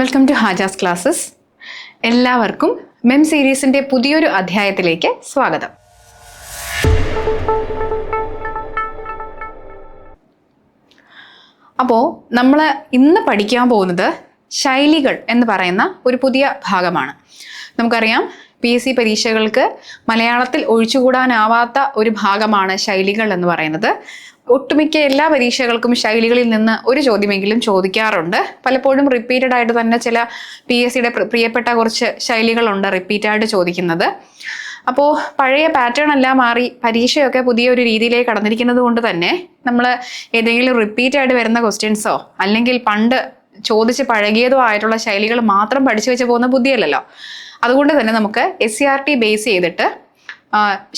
Welcome to Hajas classes. എല്ലാവർക്കും മെം സീരീസിൻ്റെ പുതിയൊരു അധ്യായത്തിലേക്ക് സ്വാഗതം. അപ്പോൾ നമ്മൾ ഇന്ന് പഠിക്കാൻ പോകുന്നത് ശൈലികൾ എന്ന് പറയുന്ന ഒരു പുതിയ ഭാഗമാണ്. നമുക്കറിയാം PSC പരീക്ഷകൾക്ക് മലയാളത്തിൽ ഒഴിച്ചുകൂടാനാവാത്ത ഒരു ഭാഗമാണ് ശൈലികൾ എന്ന് പറയുന്നത്. ഒട്ടുമിക്ക എല്ലാ പരീക്ഷകൾക്കും ശൈലികളിൽ നിന്ന് ഒരു ചോദ്യമെങ്കിലും ചോദിക്കാറുണ്ട്. പലപ്പോഴും റിപ്പീറ്റഡ് ആയിട്ട് തന്നെ ചില PSCയുടെ പ്രിയപ്പെട്ട കുറച്ച് ശൈലികളുണ്ട് റിപ്പീറ്റായിട്ട് ചോദിക്കുന്നത്. അപ്പോൾ പഴയ പാറ്റേൺ എല്ലാം മാറി പരീക്ഷയൊക്കെ പുതിയൊരു രീതിയിലേക്ക് കടന്നിരിക്കുന്നത് കൊണ്ട് തന്നെ നമ്മൾ ഏതെങ്കിലും റിപ്പീറ്റായിട്ട് വരുന്ന ക്വസ്റ്റ്യൻസോ അല്ലെങ്കിൽ പണ്ട് ചോദിച്ച് പഴകിയതോ ആയിട്ടുള്ള ശൈലികൾ മാത്രം പഠിച്ചു വെച്ച് പോകുന്ന ബുദ്ധിയല്ലല്ലോ. അതുകൊണ്ട് തന്നെ നമുക്ക് SCERT ബേസ് ചെയ്തിട്ട്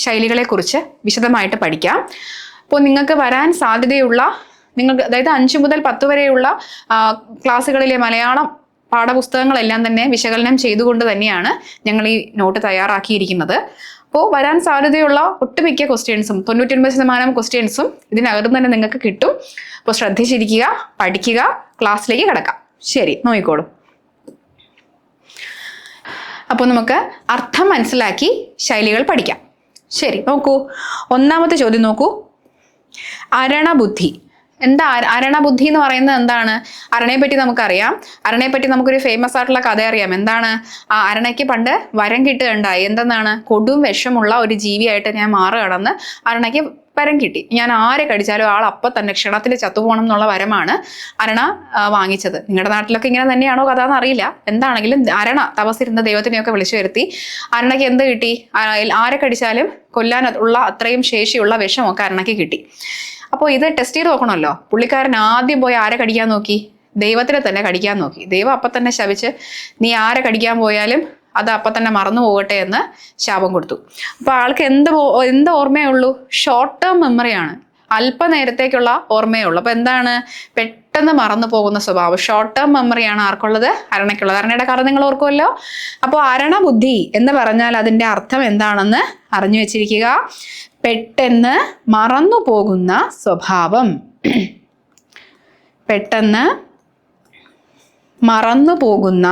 ശൈലികളെക്കുറിച്ച് വിശദമായിട്ട് പഠിക്കാം. അപ്പോൾ നിങ്ങൾക്ക് വരാൻ സാധ്യതയുള്ള അതായത് 5 മുതൽ 10 വരെയുള്ള ക്ലാസ്സുകളിലെ മലയാളം പാഠപുസ്തകങ്ങളെല്ലാം തന്നെ വിശകലനം ചെയ്തുകൊണ്ട് തന്നെയാണ് ഞങ്ങൾ ഈ നോട്ട് തയ്യാറാക്കിയിരിക്കുന്നത്. അപ്പോൾ വരാൻ സാധ്യതയുള്ള ഒട്ടുമിക്ക ക്വസ്റ്റ്യൻസും 99% ക്വസ്റ്റ്യൻസും ഇതിനകത്ത് തന്നെ നിങ്ങൾക്ക് കിട്ടും. അപ്പോൾ ശ്രദ്ധിച്ചിരിക്കുക, പഠിക്കുക, ക്ലാസ്സിലേക്ക് കിടക്കാം. ശരി, നോക്കിക്കോളൂ. അപ്പോൾ നമുക്ക് അർത്ഥം മനസ്സിലാക്കി ശൈലികൾ പഠിക്കാം. ശരി, നോക്കൂ. ഒന്നാമത്തെ ചോദ്യം നോക്കൂ. അരണബുദ്ധി. എന്താ അരണബുദ്ധി എന്ന് പറയുന്നത്? എന്താണ്? അരണയെ പറ്റി നമുക്കറിയാം. അരണയെ പറ്റി നമുക്കൊരു ഫേമസ് ആയിട്ടുള്ള കഥ അറിയാം. എന്താണ്? അരണയ്ക്ക് പണ്ട് വരം കിട്ടുകയുണ്ടായി. എന്തെന്നാണ്? കൊടും വിഷമുള്ള ഒരു ജീവിയായിട്ട് ഞാൻ മാറുകയാണെന്ന് അരണയ്ക്ക് വരം കിട്ടി. ഞാൻ ആരെ കടിച്ചാലും ആൾ അപ്പം തന്നെ ക്ഷണത്തിൽ ചത്തുപോകണം എന്നുള്ള വരമാണ് അരണ വാങ്ങിച്ചത്. നിങ്ങളുടെ നാട്ടിലൊക്കെ ഇങ്ങനെ തന്നെയാണോ കഥ എന്നറിയില്ല. എന്താണെങ്കിലും അരണ തപസ്സിരുന്ന ദൈവത്തിനെയൊക്കെ വിളിച്ചു വരുത്തി. അരണയ്ക്ക് എന്ത് കിട്ടി? ആരെ കടിച്ചാലും കൊല്ലാൻ ഉള്ള അത്രയും ശേഷിയുള്ള വിഷമൊക്കെ അരണയ്ക്ക് കിട്ടി. അപ്പോൾ ഇത് ടെസ്റ്റ് ചെയ്ത് നോക്കണമല്ലോ. പുള്ളിക്കാരൻ ആദ്യം പോയി ആരെ കടിക്കാൻ നോക്കി? ദൈവത്തിനെ തന്നെ കടിക്കാൻ നോക്കി. ദൈവം അപ്പം തന്നെ ശപിച്ച് നീ ആരെ കടിക്കാൻ പോയാലും അത് അപ്പം തന്നെ മറന്നു പോകട്ടെ എന്ന് ശാപം കൊടുത്തു. അപ്പോൾ ആൾക്ക് എന്ത് ഓർമ്മയേ ഉള്ളൂ? Short term മെമ്മറിയാണ്. അല്പനേരത്തേക്കുള്ള ഓർമ്മയേ ഉള്ളൂ. അപ്പോൾ എന്താണ്? പെട്ടെന്ന് മറന്നു പോകുന്ന സ്വഭാവം. Short term മെമ്മറിയാണ് ആർക്കുള്ളത്? അരണയ്ക്കുള്ളത്. അരണയുടെ കഥ നിങ്ങൾ ഓർക്കുമല്ലോ. അപ്പോൾ അരണബുദ്ധി എന്ന് പറഞ്ഞാൽ അതിൻ്റെ അർത്ഥം എന്താണെന്ന് അറിഞ്ഞു വെച്ചിരിക്കുക. പെട്ടെന്ന് മറന്നു പോകുന്ന സ്വഭാവം. പെട്ടെന്ന് മറന്നു പോകുന്ന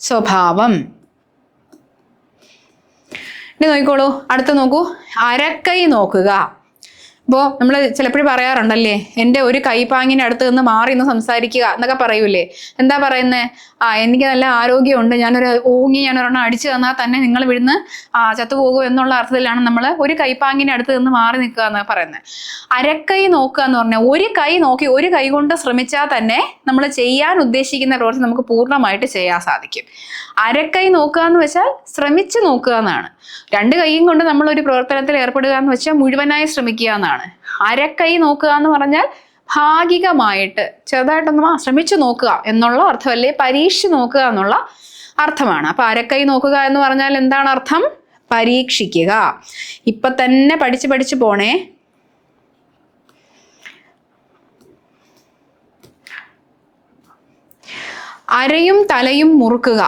സ്വഭാവം. ഇനി നോക്കിക്കോളൂ. അടുത്ത് നോക്കൂ. അരക്കൈ നോക്കുക. ഇപ്പോൾ നമ്മൾ ചിലപ്പോഴും പറയാറുണ്ടല്ലേ, എൻ്റെ ഒരു കൈപ്പാങ്ങിൻ്റെ അടുത്ത് നിന്ന് മാറി നിന്ന് സംസാരിക്കുക എന്നൊക്കെ പറയൂലേ. എന്താ പറയുന്നത്? എനിക്ക് നല്ല ആരോഗ്യമുണ്ട്, ഞാനൊരെണ്ണം അടിച്ചു തന്നാൽ തന്നെ നിങ്ങൾ ഇവിടുന്ന് ചത്തുപോകും എന്നുള്ള അർത്ഥത്തിലാണ് നമ്മൾ ഒരു കൈപ്പാങ്ങിൻ്റെ അടുത്ത് നിന്ന് മാറി നിൽക്കുക എന്നൊക്കെ പറയുന്നത്. അരക്കൈ നോക്കുക എന്ന് പറഞ്ഞാൽ ഒരു കൈ നോക്കി ഒരു കൈ കൊണ്ട് ശ്രമിച്ചാൽ തന്നെ നമ്മൾ ചെയ്യാൻ ഉദ്ദേശിക്കുന്ന പ്രവൃത്തി നമുക്ക് പൂർണ്ണമായിട്ട് ചെയ്യാൻ സാധിക്കും. അരക്കൈ നോക്കുക എന്ന് വെച്ചാൽ ശ്രമിച്ചു നോക്കുക എന്നാണ്. 2 കൈയും കൊണ്ട് നമ്മൾ ഒരു പ്രവർത്തനത്തിൽ ഏർപ്പെടുക എന്ന് വെച്ചാൽ മുഴുവനായി ശ്രമിക്കുക എന്നാണ്. അരക്കൈ നോക്കുക എന്ന് പറഞ്ഞാൽ ഭാഗികമായിട്ട് ചെറുതായിട്ടൊന്ന് ശ്രമിച്ചു നോക്കുക എന്നുള്ള അർത്ഥമല്ലേ, പരീക്ഷിച്ച് നോക്കുക എന്നുള്ള അർത്ഥമാണ്. അപ്പൊ അരക്കൈ നോക്കുക എന്ന് പറഞ്ഞാൽ എന്താണ് അർത്ഥം? പരീക്ഷിക്കുക. ഇപ്പൊ തന്നെ പഠിച്ച് പോണേ. അരയും തലയും മുറുക്കുക.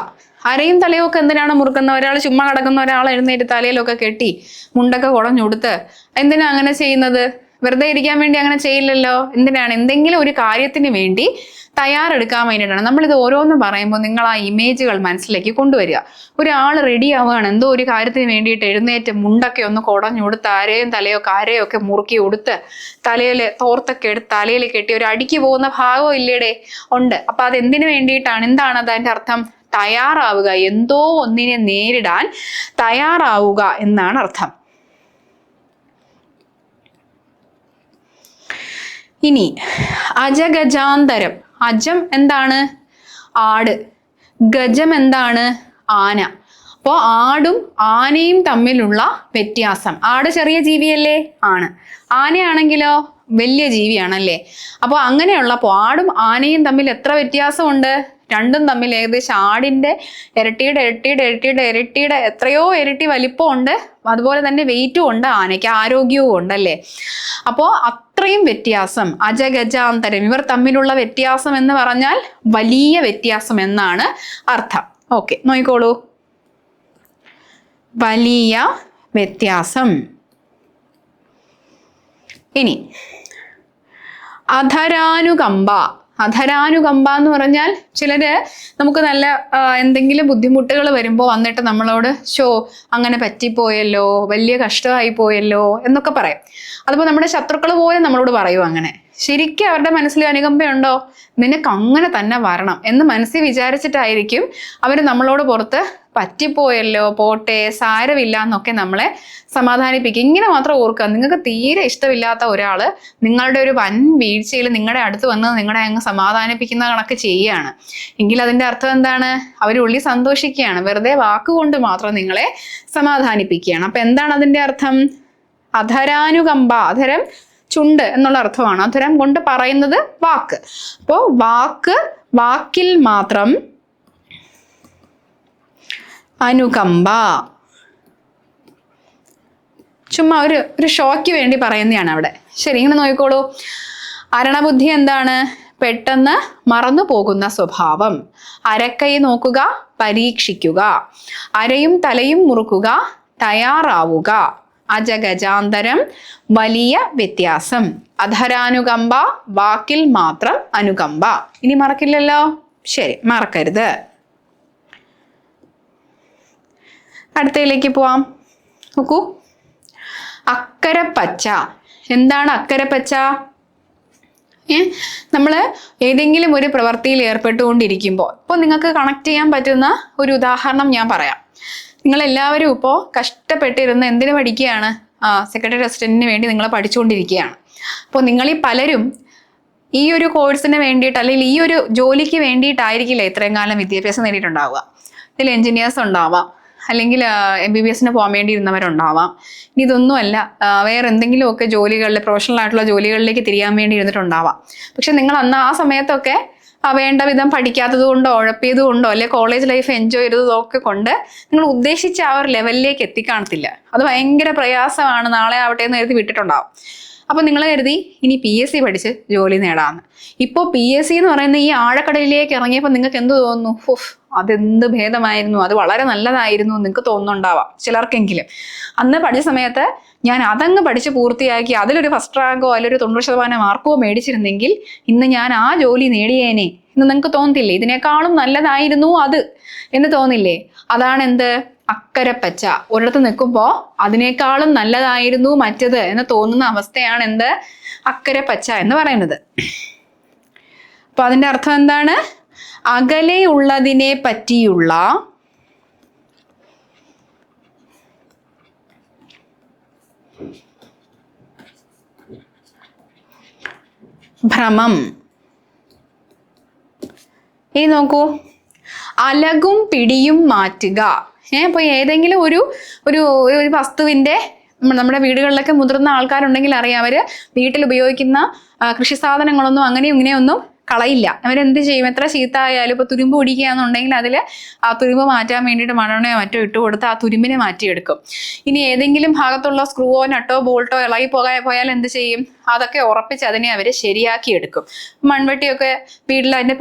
അരയും തലയും ഒക്കെ എന്തിനാണ് മുറുക്കുന്നത്? ഒരാൾ ചുമ്മാ കിടക്കുന്ന ഒരാൾ എഴുന്നേറ്റ് തലയിലൊക്കെ കെട്ടി മുണ്ടൊക്കെ കുടഞ്ഞുകൊടുത്ത് എന്തിനാ അങ്ങനെ ചെയ്യുന്നത്? വെറുതെ ഇരിക്കാൻ വേണ്ടി അങ്ങനെ ചെയ്യില്ലല്ലോ. എന്തിനാണ്? എന്തെങ്കിലും ഒരു കാര്യത്തിന് വേണ്ടി തയ്യാറെടുക്കാൻ വേണ്ടിയിട്ടാണ്. നമ്മളിത് ഓരോന്നും പറയുമ്പോൾ നിങ്ങൾ ആ ഇമേജുകൾ മനസ്സിലേക്ക് കൊണ്ടുവരിക. ഒരാൾ റെഡി ആവുകയാണ് എന്തോ ഒരു കാര്യത്തിന് വേണ്ടിയിട്ട് എഴുന്നേറ്റ് മുണ്ടൊക്കെ ഒന്ന് കുടഞ്ഞുകൊടുത്ത് അരയൊക്കെ മുറുക്കി കൊടുത്ത് തലയിൽ തോർത്തൊക്കെ എടുത്ത് തലയിൽ കെട്ടി ഒരു അടിക്ക് പോകുന്ന ഭാഗവും ഇല്ലേടെ ഉണ്ട്. അപ്പൊ അത് എന്തിനു വേണ്ടിയിട്ടാണ്? എന്താണ് അതിൻ്റെ അർത്ഥം? തയ്യാറാവുക. എന്തോ ഒന്നിനെ നേരിടാൻ തയ്യാറാവുക എന്നാണ് അർത്ഥം. ഇനി അജഗജാന്തരം. അജം എന്താണ്? ആട്. ഗജം എന്താണ്? ആന. അപ്പോൾ ആടും ആനയും തമ്മിലുള്ള വ്യത്യാസം. ആട് ചെറിയ ജീവിയല്ലേ? ആണ്. ആനയാണെങ്കിലോ വലിയ ജീവിയാണല്ലേ. അപ്പോൾ അങ്ങനെയുള്ളപ്പോൾ ആടും ആനയും തമ്മിൽ എത്ര വ്യത്യാസമുണ്ട്? രണ്ടും തമ്മിൽ ഏകദേശം ആടിൻ്റെ ഇരട്ടിയുടെ എത്രയോ ഇരട്ടി വലിപ്പമുണ്ട്. അതുപോലെ തന്നെ വെയിറ്റും ഉണ്ട്. ആനയ്ക്ക് ആരോഗ്യവും ഉണ്ടല്ലേ. അപ്പോൾ അത്രയും വ്യത്യാസം. അജഗജാന്തരം. ഇവർ തമ്മിലുള്ള വ്യത്യാസം എന്ന് പറഞ്ഞാൽ വലിയ വ്യത്യാസം എന്നാണ് അർത്ഥം. ഓക്കെ, നോക്കിക്കോളൂ. വലിയ വ്യത്യാസം. ഇനി അധരാനുകമ്പ. അധരാനുകമ്പ എന്ന് പറഞ്ഞാൽ ചിലര് നമുക്ക് നല്ല എന്തെങ്കിലും ബുദ്ധിമുട്ടുകൾ വരുമ്പോൾ വന്നിട്ട് നമ്മളോട് അങ്ങനെ പറ്റിപ്പോയല്ലോ, വലിയ കഷ്ടമായി പോയല്ലോ എന്നൊക്കെ പറയും. അതിപ്പോൾ നമ്മുടെ ശത്രുക്കൾ പോലും നമ്മളോട് പറയും അങ്ങനെ. ശരിക്കും അവരുടെ മനസ്സിൽ അനുകമ്പയുണ്ടോ? നിനക്ക് അങ്ങനെ തന്നെ വരണം എന്ന് മനസ്സിൽ വിചാരിച്ചിട്ടായിരിക്കും അവർ നമ്മളോട് പുറത്ത് പറ്റിപ്പോയല്ലോ, പോട്ടെ, സാരമില്ല എന്നൊക്കെ നമ്മളെ സമാധാനിപ്പിക്കും. ഇങ്ങനെ മാത്രം ഓർക്കുക, നിങ്ങൾക്ക് തീരെ ഇഷ്ടമില്ലാത്ത ഒരാൾ നിങ്ങളുടെ ഒരു വൻ വീഴ്ചയിൽ നിങ്ങളുടെ അടുത്ത് വന്ന് നിങ്ങളെ അങ്ങ് സമാധാനിപ്പിക്കുന്ന കണക്ക് ചെയ്യുകയാണ് എങ്കിൽ അതിൻ്റെ അർത്ഥം എന്താണ്? അവർ ഉള്ളിൽ സന്തോഷിക്കുകയാണ്, വെറുതെ വാക്കുകൊണ്ട് മാത്രം നിങ്ങളെ സമാധാനിപ്പിക്കുകയാണ്. അപ്പൊ എന്താണ് അതിൻ്റെ അർത്ഥം? അധരാനുകമ്പ, അധരം ചുണ്ട് എന്നുള്ള അർത്ഥമാണ്. അധരം കൊണ്ട് പറയുന്നത് വാക്ക്. അപ്പോ വാക്കിൽ മാത്രം അനുകമ്പ. ചുമ്മാ ഒരു ഷോയ്ക്ക് വേണ്ടി പറയുന്നതാണ് അവിടെ. ശരി, ഇങ്ങനെ നോക്കിക്കോളൂ. അരണബുദ്ധി എന്താണ്? പെട്ടെന്ന് മറന്നു പോകുന്ന സ്വഭാവം. അരക്കൈ നോക്കുക, പരീക്ഷിക്കുക. അരയും തലയും മുറുക്കുക, തയ്യാറാവുക. അജഗജാന്തരം, വലിയ വ്യത്യാസം. അധരാനുകമ്പ, വാക്കിൽ മാത്രം അനുകമ്പ. ഇനി മറക്കില്ലല്ലോ? ശരി, മറക്കരുത്. അടുത്തയിലേക്ക് പോവാം. നോക്കൂ, അക്കരപ്പച്ച. എന്താണ് അക്കരപ്പച്ച? നമ്മൾ ഏതെങ്കിലും ഒരു പ്രവൃത്തിയിൽ ഏർപ്പെട്ടുകൊണ്ടിരിക്കുമ്പോൾ, ഇപ്പോൾ നിങ്ങൾക്ക് കണക്ട് ചെയ്യാൻ പറ്റുന്ന ഒരു ഉദാഹരണം ഞാൻ പറയാം. നിങ്ങളെല്ലാവരും ഇപ്പോൾ കഷ്ടപ്പെട്ടിരുന്ന് എന്തിനു പഠിക്കുകയാണ്? സെക്രട്ടറി അസിസ്റ്റന്റിന് വേണ്ടി നിങ്ങൾ പഠിച്ചുകൊണ്ടിരിക്കുകയാണ്. അപ്പോൾ നിങ്ങളീ പലരും ഈ ഒരു കോഴ്സിന് വേണ്ടിയിട്ട് അല്ലെങ്കിൽ ഈ ഒരു ജോലിക്ക് വേണ്ടിയിട്ടായിരിക്കില്ല ഇത്രയും കാലം വിദ്യാഭ്യാസം നേടിയിട്ടുണ്ടാവുക. ഇതിൽ എഞ്ചിനീയേഴ്സ് ഉണ്ടാവാം, അല്ലെങ്കിൽ MBBSന് പോകാൻ വേണ്ടി ഇരുന്നവരുണ്ടാവാം. ഇനി ഇതൊന്നുമല്ല, വേറെ എന്തെങ്കിലുമൊക്കെ ജോലികളിൽ, പ്രൊഫഷണൽ ആയിട്ടുള്ള ജോലികളിലേക്ക് തിരിയാൻ വേണ്ടി ഇരുന്നിട്ടുണ്ടാവാം. പക്ഷെ നിങ്ങൾ അന്ന് ആ സമയത്തൊക്കെ വേണ്ട വിധം പഠിക്കാത്തത് കൊണ്ടോ ഉഴപ്പിയത് കൊണ്ടോ അല്ലെ കോളേജ് ലൈഫ് എൻജോയ് ചെയ്തതൊക്കെ കൊണ്ട് നിങ്ങൾ ഉദ്ദേശിച്ച ആ ഒരു ലെവലിലേക്ക് എത്തിക്കാണത്തില്ല. അത് ഭയങ്കര പ്രയാസമാണ്, നാളെ ആവട്ടെ എന്ന് കരുതി വിട്ടിട്ടുണ്ടാവും. അപ്പൊ നിങ്ങൾ കരുതി ഇനി PSC പഠിച്ച് ജോലി നേടാമെന്ന്. ഇപ്പോൾ PSC എന്ന് പറയുന്ന ഈ ആഴക്കടലിലേക്ക് ഇറങ്ങിയപ്പോൾ നിങ്ങൾക്ക് എന്ത് തോന്നുന്നു? അതെന്ത് ഭേദമായിരുന്നു, അത് വളരെ നല്ലതായിരുന്നു നിങ്ങൾക്ക് തോന്നുന്നുണ്ടാവാം ചിലർക്കെങ്കിലും. അന്ന് പഠിച്ച സമയത്ത് ഞാൻ അതങ്ങ് പഠിച്ച് പൂർത്തിയാക്കി അതിലൊരു ഫസ്റ്റ് റാങ്കോ അതിലൊരു 90% മാർക്കോ മേടിച്ചിരുന്നെങ്കിൽ ഇന്ന് ഞാൻ ആ ജോലി നേടിയേനെ എന്ന് നിങ്ങൾക്ക് തോന്നത്തില്ലേ? ഇതിനേക്കാളും നല്ലതായിരുന്നു അത് എന്ന് തോന്നില്ലേ? അതാണ് എന്ത്? അക്കരപ്പച്ച. ഒരിടത്ത് നിൽക്കുമ്പോൾ അതിനേക്കാളും നല്ലതായിരുന്നു മറ്റത് എന്ന് തോന്നുന്ന അവസ്ഥയാണ് എന്ത്? അക്കരപ്പച്ച എന്ന് പറയുന്നത്. അപ്പൊ അതിന്റെ അർത്ഥം എന്താണ്? അകലെയുള്ളതിനെ പറ്റിയുള്ള ഭ്രമം. ഇനി നോക്കൂ, അലകും പിടിയും മാറ്റുക. ഇപ്പൊ ഏതെങ്കിലും ഒരു വസ്തുവിന്റെ, നമ്മുടെ വീടുകളിലൊക്കെ മുതിർന്ന ആൾക്കാരുണ്ടെങ്കിൽ അറിയാം, അവര് വീട്ടിൽ ഉപയോഗിക്കുന്ന കൃഷി സാധനങ്ങളൊന്നും അങ്ങനെയും ഇങ്ങനെയൊന്നും കളയില്ല. അവരെന്ത് ചെയ്യും? എത്ര ചീത്ത ആയാലും ഇപ്പൊ തുരുമ്പ് പിടിക്കുകയാണെന്നുണ്ടെങ്കിൽ അതിൽ ആ തുരുമ്പ് മാറ്റാൻ വേണ്ടിയിട്ട് മണ്ണെണ്ണയോ മറ്റോ ഇട്ട് കൊടുത്ത് ആ തുരുമ്പിനെ മാറ്റിയെടുക്കും. ഇനി ഏതെങ്കിലും ഭാഗത്തുള്ള സ്ക്രൂവോ നട്ടോ ബോൾട്ടോ ഇളകി പോയാൽ എന്ത് ചെയ്യും? അതൊക്കെ ഉറപ്പിച്ച് അതിനെ അവര് ശരിയാക്കി എടുക്കും. മൺവെട്ടിയൊക്കെ വീട്ടിൽ അതിന്റെ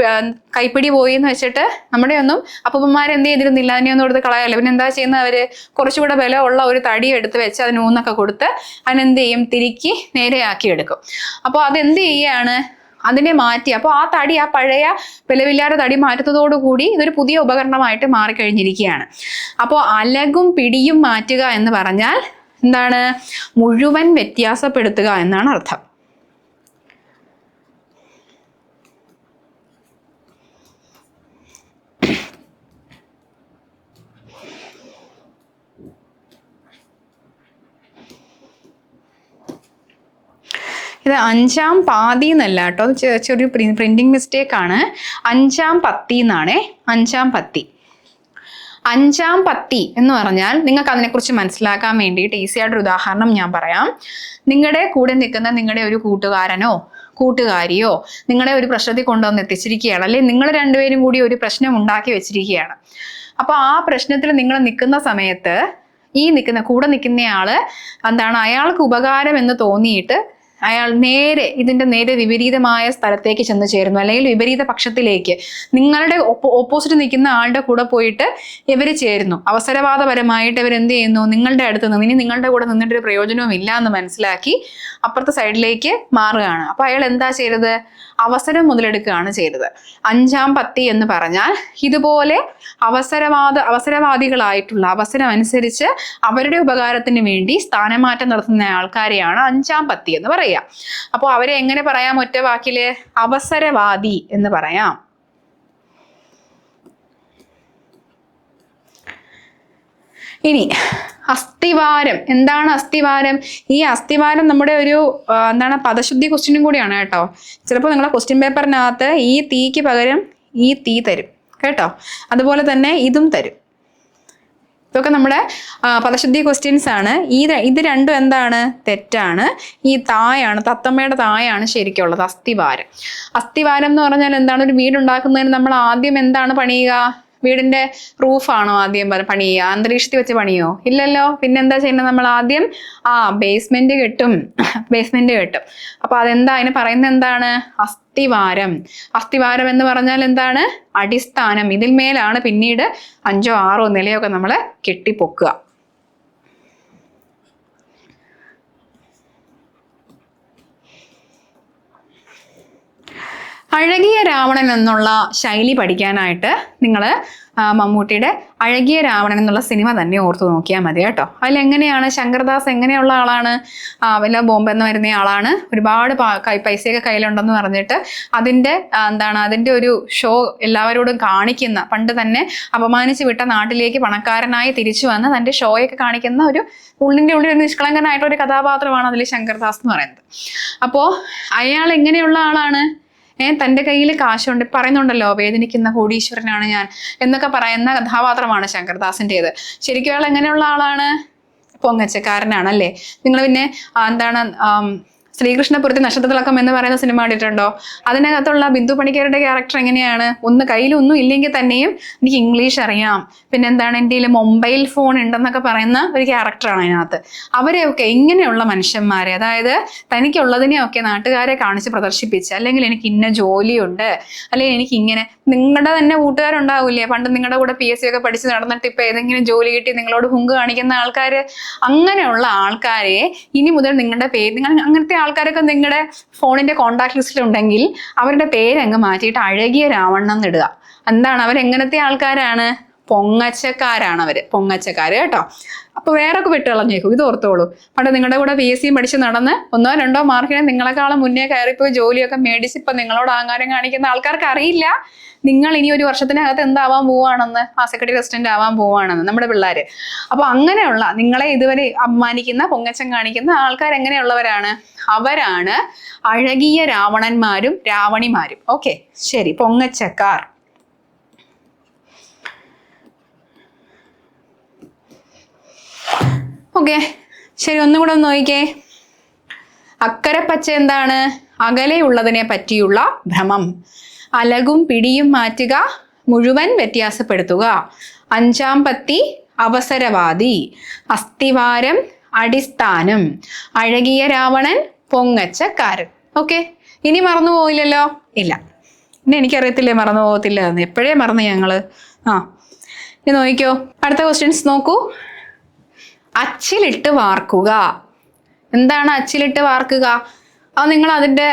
കൈപ്പിടി പോയി എന്ന് വെച്ചിട്ട് നമ്മുടെ ഒന്നും അപ്പൂപ്പന്മാരെന്ത് ചെയ്തിരുന്നില്ല, അതിനെ ഒന്നും എടുത്ത് കളയാലോ. പിന്നെ എന്താ ചെയ്യുന്നത്? അവര് കുറച്ചുകൂടെ ബലമുള്ള ഒരു തടി എടുത്ത് വെച്ച് അതിന് ഊന്നൊക്കെ കൊടുത്ത് അതിനെന്ത് ചെയ്യും? തിരുക്കി നേരെയാക്കി എടുക്കും. അപ്പോൾ അതെന്ത് ചെയ്യാണ്? അതിനെ മാറ്റി. അപ്പോൾ ആ തടി, ആ പഴയ ബലമില്ലാത്ത തടി മാറ്റുന്നതോടുകൂടി ഇതൊരു പുതിയ ഉപകരണമായിട്ട് മാറിക്കഴിഞ്ഞിരിക്കുകയാണ്. അപ്പോൾ അലകും പിടിയും മാറ്റുക എന്ന് പറഞ്ഞാൽ എന്താണ്? മുഴുവൻ വ്യത്യാസപ്പെടുത്തുക എന്നാണ് അർത്ഥം. ഇത് 5ാം പാതി എന്നല്ല കേട്ടോ, അത് ചെറിയൊരു പ്രിന്റിംഗ് മിസ്റ്റേക്ക് ആണ്. 5ാം പത്തി എന്നാണേ. 5ാം പത്തി. 5ാം പത്തി എന്ന് പറഞ്ഞാൽ നിങ്ങൾക്ക് അതിനെക്കുറിച്ച് മനസ്സിലാക്കാൻ വേണ്ടിയിട്ട് ഈസി ആയിട്ടൊരു ഉദാഹരണം ഞാൻ പറയാം. നിങ്ങളുടെ കൂടെ നിൽക്കുന്ന നിങ്ങളുടെ ഒരു കൂട്ടുകാരനോ കൂട്ടുകാരിയോ നിങ്ങളെ ഒരു പ്രശ്നത്തിൽ കൊണ്ടുവന്ന് എത്തിച്ചിരിക്കുകയാണ്, അല്ലെങ്കിൽ നിങ്ങൾ രണ്ടുപേരും കൂടി ഒരു പ്രശ്നം ഉണ്ടാക്കി വെച്ചിരിക്കുകയാണ്. അപ്പൊ ആ പ്രശ്നത്തിൽ നിങ്ങൾ നിൽക്കുന്ന സമയത്ത് കൂടെ നിൽക്കുന്നയാള് എന്താണ്, അയാൾക്ക് ഉപകാരം എന്ന് തോന്നിയിട്ട് അയാൾ ഇതിന്റെ നേരെ വിപരീതമായ സ്ഥലത്തേക്ക് ചെന്ന് ചേരുന്നു, അല്ലെങ്കിൽ വിപരീത പക്ഷത്തിലേക്ക് നിങ്ങളുടെ ഓപ്പോസിറ്റ് നിൽക്കുന്ന ആളുടെ കൂടെ പോയിട്ട് ഇവർ ചേരുന്നു. അവസരവാദപരമായിട്ട് ഇവർ എന്ത് ചെയ്യുന്നു, നിങ്ങളുടെ അടുത്ത് നിന്ന് ഇനി നിങ്ങളുടെ കൂടെ നിന്നിട്ടൊരു പ്രയോജനവും ഇല്ല എന്ന് മനസ്സിലാക്കി അപ്പുറത്തെ സൈഡിലേക്ക് മാറുകയാണ്. അപ്പൊ അയാൾ എന്താ ചെയ്തത്, അവസരം മുതലെടുക്കുകയാണ് ചെയ്തത്. 5-ാം പത്തി എന്ന് പറഞ്ഞാൽ ഇതുപോലെ അവസരവാദികളായിട്ടുള്ള, അവസരം അനുസരിച്ച് അവരുടെ ഉപകാരത്തിന് വേണ്ടി സ്ഥാനമാറ്റം നടത്തുന്ന ആൾക്കാരെയാണ് 5-ാം പത്തി എന്ന് പറയുക. അപ്പോൾ അവരെ എങ്ങനെ പറയാം ഒറ്റ വാക്കില്, അവസരവാദി എന്ന് പറയാം. ഇനി അസ്ഥിവാരം. എന്താണ് അസ്ഥിവാരം? ഈ അസ്ഥിവാരം നമ്മുടെ ഒരു പദശുദ്ധി ക്വസ്റ്റ്യനും കൂടിയാണ് കേട്ടോ. ചിലപ്പോൾ നിങ്ങളെ ക്വസ്റ്റ്യൻ പേപ്പറിനകത്ത് ഈ തീക്ക് പകരം ഈ തീ തരും കേട്ടോ. അതുപോലെ തന്നെ ഇതും തരും. ഇതൊക്കെ നമ്മുടെ പദശുദ്ധി ക്വസ്റ്റ്യൻസ് ആണ്. ഇത് രണ്ടും എന്താണ്, തെറ്റാണ്. ഈ തായാണ്, തത്തമ്മയുടെ തായാണ് ശരിക്കുള്ളത് അസ്ഥിവാരം. അസ്ഥിവാരം എന്ന് പറഞ്ഞാൽ എന്താണ്, ഒരു വീടുണ്ടാക്കുന്നതിന് നമ്മൾ ആദ്യം എന്താണ് പണിയുക, വീടിന്റെ റൂഫാണോ ആദ്യം പണിയുക? അന്തരീക്ഷത്തിൽ വെച്ച് പണിയോ? ഇല്ലല്ലോ. പിന്നെന്താ ചെയ്യുന്നത്, നമ്മൾ ആദ്യം ബേസ്മെന്റ് കെട്ടും. അപ്പൊ അതെന്താ, അതിന് പറയുന്നത് എന്താണ്, അസ്ഥിവാരം. അസ്ഥിവാരം എന്ന് പറഞ്ഞാൽ എന്താണ്, അടിസ്ഥാനം. ഇതിൽ മേലാണ് പിന്നീട് 5ഓ 6ഓ നിലയൊക്കെ നമ്മൾ കെട്ടിപ്പൊക്കുക. അഴകിയ രാവണൻ എന്നുള്ള ശൈലി പഠിക്കാനായിട്ട് നിങ്ങൾ മമ്മൂട്ടിയുടെ അഴകിയ രാവണൻ എന്നുള്ള സിനിമ തന്നെ ഓർത്ത് നോക്കിയാൽ മതി കേട്ടോ. അതിലെങ്ങനെയാണ് ശങ്കർദാസ് എങ്ങനെയുള്ള ആളാണ്, വല്ല ബോംബെന്ന് വരുന്ന ആളാണ്, ഒരുപാട് പൈസയൊക്കെ കയ്യിലുണ്ടെന്ന് പറഞ്ഞിട്ട് അതിൻ്റെ ഒരു ഷോ എല്ലാവരോടും കാണിക്കുന്ന, പണ്ട് തന്നെ അപമാനിച്ച് വിട്ട നാട്ടിലേക്ക് പണക്കാരനായി തിരിച്ചു വന്ന് തൻ്റെ ഷോയൊക്കെ കാണിക്കുന്ന ഒരു ഉള്ളിൻ്റെ ഉള്ളിൽ ഒരു നിഷ്കളങ്കനായിട്ടുള്ള ഒരു കഥാപാത്രമാണ് അതിൽ ശങ്കർദാസ് എന്ന് പറയുന്നത്. അപ്പോൾ അയാൾ എങ്ങനെയുള്ള ആളാണ്, തൻ്റെ കയ്യിൽ കാശുണ്ട്, പറയുന്നുണ്ടല്ലോ വേദനിക്കുന്ന കോടീശ്വരനാണ് ഞാൻ എന്നൊക്കെ പറയുന്ന കഥാപാത്രമാണ് ശങ്കർദാസിൻ്റെത്. ശരിക്കും അയാൾ എങ്ങനെയുള്ള ആളാണ്, പൊങ്ങച്ചക്കാരനാണല്ലേ. നിങ്ങൾ പിന്നെ ശ്രീകൃഷ്ണപുരത്തെ നക്ഷത്രത്തിളക്കം എന്ന് പറയുന്ന സിനിമ കണ്ടിട്ടുണ്ടോ? അതിനകത്തുള്ള ബിന്ദു പണിക്കരുടെ ക്യാരക്ടർ എങ്ങനെയാണ്, കയ്യിലൊന്നും ഇല്ലെങ്കിൽ തന്നെയും എനിക്ക് ഇംഗ്ലീഷ് അറിയാം, പിന്നെന്താണ് എൻ്റെ കയ്യിൽ മൊബൈൽ ഫോൺ ഉണ്ടെന്നൊക്കെ പറയുന്ന ഒരു ക്യാരക്ടറാണ് അതിനകത്ത്. അവരെയൊക്കെ ഇങ്ങനെയുള്ള മനുഷ്യന്മാരെ, അതായത് തനിക്കുള്ളതിനെയൊക്കെ നാട്ടുകാരെ കാണിച്ച് പ്രദർശിപ്പിച്ച്, അല്ലെങ്കിൽ എനിക്ക് ഇന്ന ജോലിയുണ്ട്, അല്ലെങ്കിൽ എനിക്ക് ഇങ്ങനെ, നിങ്ങളുടെ തന്നെ കൂട്ടുകാരുണ്ടാവില്ലേ പണ്ട് നിങ്ങളുടെ കൂടെ PSC ഒക്കെ പഠിച്ച് നടന്നിട്ട് ഇപ്പൊ ഏതെങ്കിലും ജോലി കിട്ടി നിങ്ങളോട് ഹുങ്ക് കാണിക്കുന്ന ആൾക്കാർ, അങ്ങനെയുള്ള ആൾക്കാരെ ഇനി മുതൽ നിങ്ങളുടെ പേര്, നിങ്ങൾ അങ്ങനത്തെ ആൾക്കാരൊക്കെ നിങ്ങളുടെ ഫോണിന്റെ കോണ്ടാക്ട് ലിസ്റ്റിൽ ഉണ്ടെങ്കിൽ അവരുടെ പേരങ്ങ് മാറ്റിയിട്ട് അഴകിയ രാവണൻ എന്നിടുക. എന്താണ്, അവരെങ്ങനത്തെ ആൾക്കാരാണ്, പൊങ്ങച്ചക്കാരാണ് അവര്, പൊങ്ങച്ചക്കാര് കേട്ടോ. അപ്പൊ വേറൊക്കെ വിട്ടുകളഞ്ഞേക്കും, ഇത് ഓർത്തോളൂ. പണ്ട് നിങ്ങളുടെ കൂടെ PSC പഠിച്ച് നടന്ന് 1ഓ 2ഓ മാർക്കിനെ നിങ്ങളെക്കാളും മുന്നേ കയറിപ്പോയി ജോലിയൊക്കെ മേടിച്ച് ഇപ്പൊ നിങ്ങളോട് ആകാരം കാണിക്കുന്ന ആൾക്കാർക്ക് അറിയില്ല നിങ്ങൾ ഇനി ഒരു വർഷത്തിനകത്ത് എന്താവാൻ പോവാണെന്ന്, സെക്രട്ടറി അസിസ്റ്റന്റ് ആവാൻ പോവാണെന്ന് നമ്മുടെ പിള്ളേര്. അപ്പൊ അങ്ങനെയുള്ള നിങ്ങളെ ഇതുവരെ അപമാനിക്കുന്ന, പൊങ്ങച്ചം കാണിക്കുന്ന ആൾക്കാർ എങ്ങനെയുള്ളവരാണ്, അവരാണ് അഴകിയ രാവണന്മാരും രാവണിമാരും. ഓക്കെ, ശരി, പൊങ്ങച്ചക്കാർ. ഓക്കെ, ശരി, ഒന്നും കൂടെ ഒന്ന് നോക്കിക്കേ. അക്കരപ്പച്ച എന്താണ്, അകലെയുള്ളതിനെ പറ്റിയുള്ള ഭ്രമം. അലകും പിടിയും മാറ്റുക, മുഴുവൻ വ്യത്യാസപ്പെടുത്തുക. 5-ാം പത്തി അവസരവാദി. അസ്ഥിവാരം അടിസ്ഥാനം. അഴകിയ രാവണൻ പൊങ്ങച്ചക്കാരൻ. ഓക്കെ, ഇനി മറന്നു പോയില്ലല്ലോ? ഇല്ല, ഇനി എനിക്കറിയത്തില്ലേ മറന്നു പോകത്തില്ല എന്ന്, എപ്പോഴേ മറന്നു ഞങ്ങള്. ഇനി നോക്കിക്കോ, അടുത്ത ക്വസ്റ്റ്യൻസ് നോക്കൂ. അച്ചിലിട്ട് വാർക്കുക. എന്താണ് അച്ചിലിട്ട് വാർക്കുക? അത് നിങ്ങൾ അതിൻ്റെ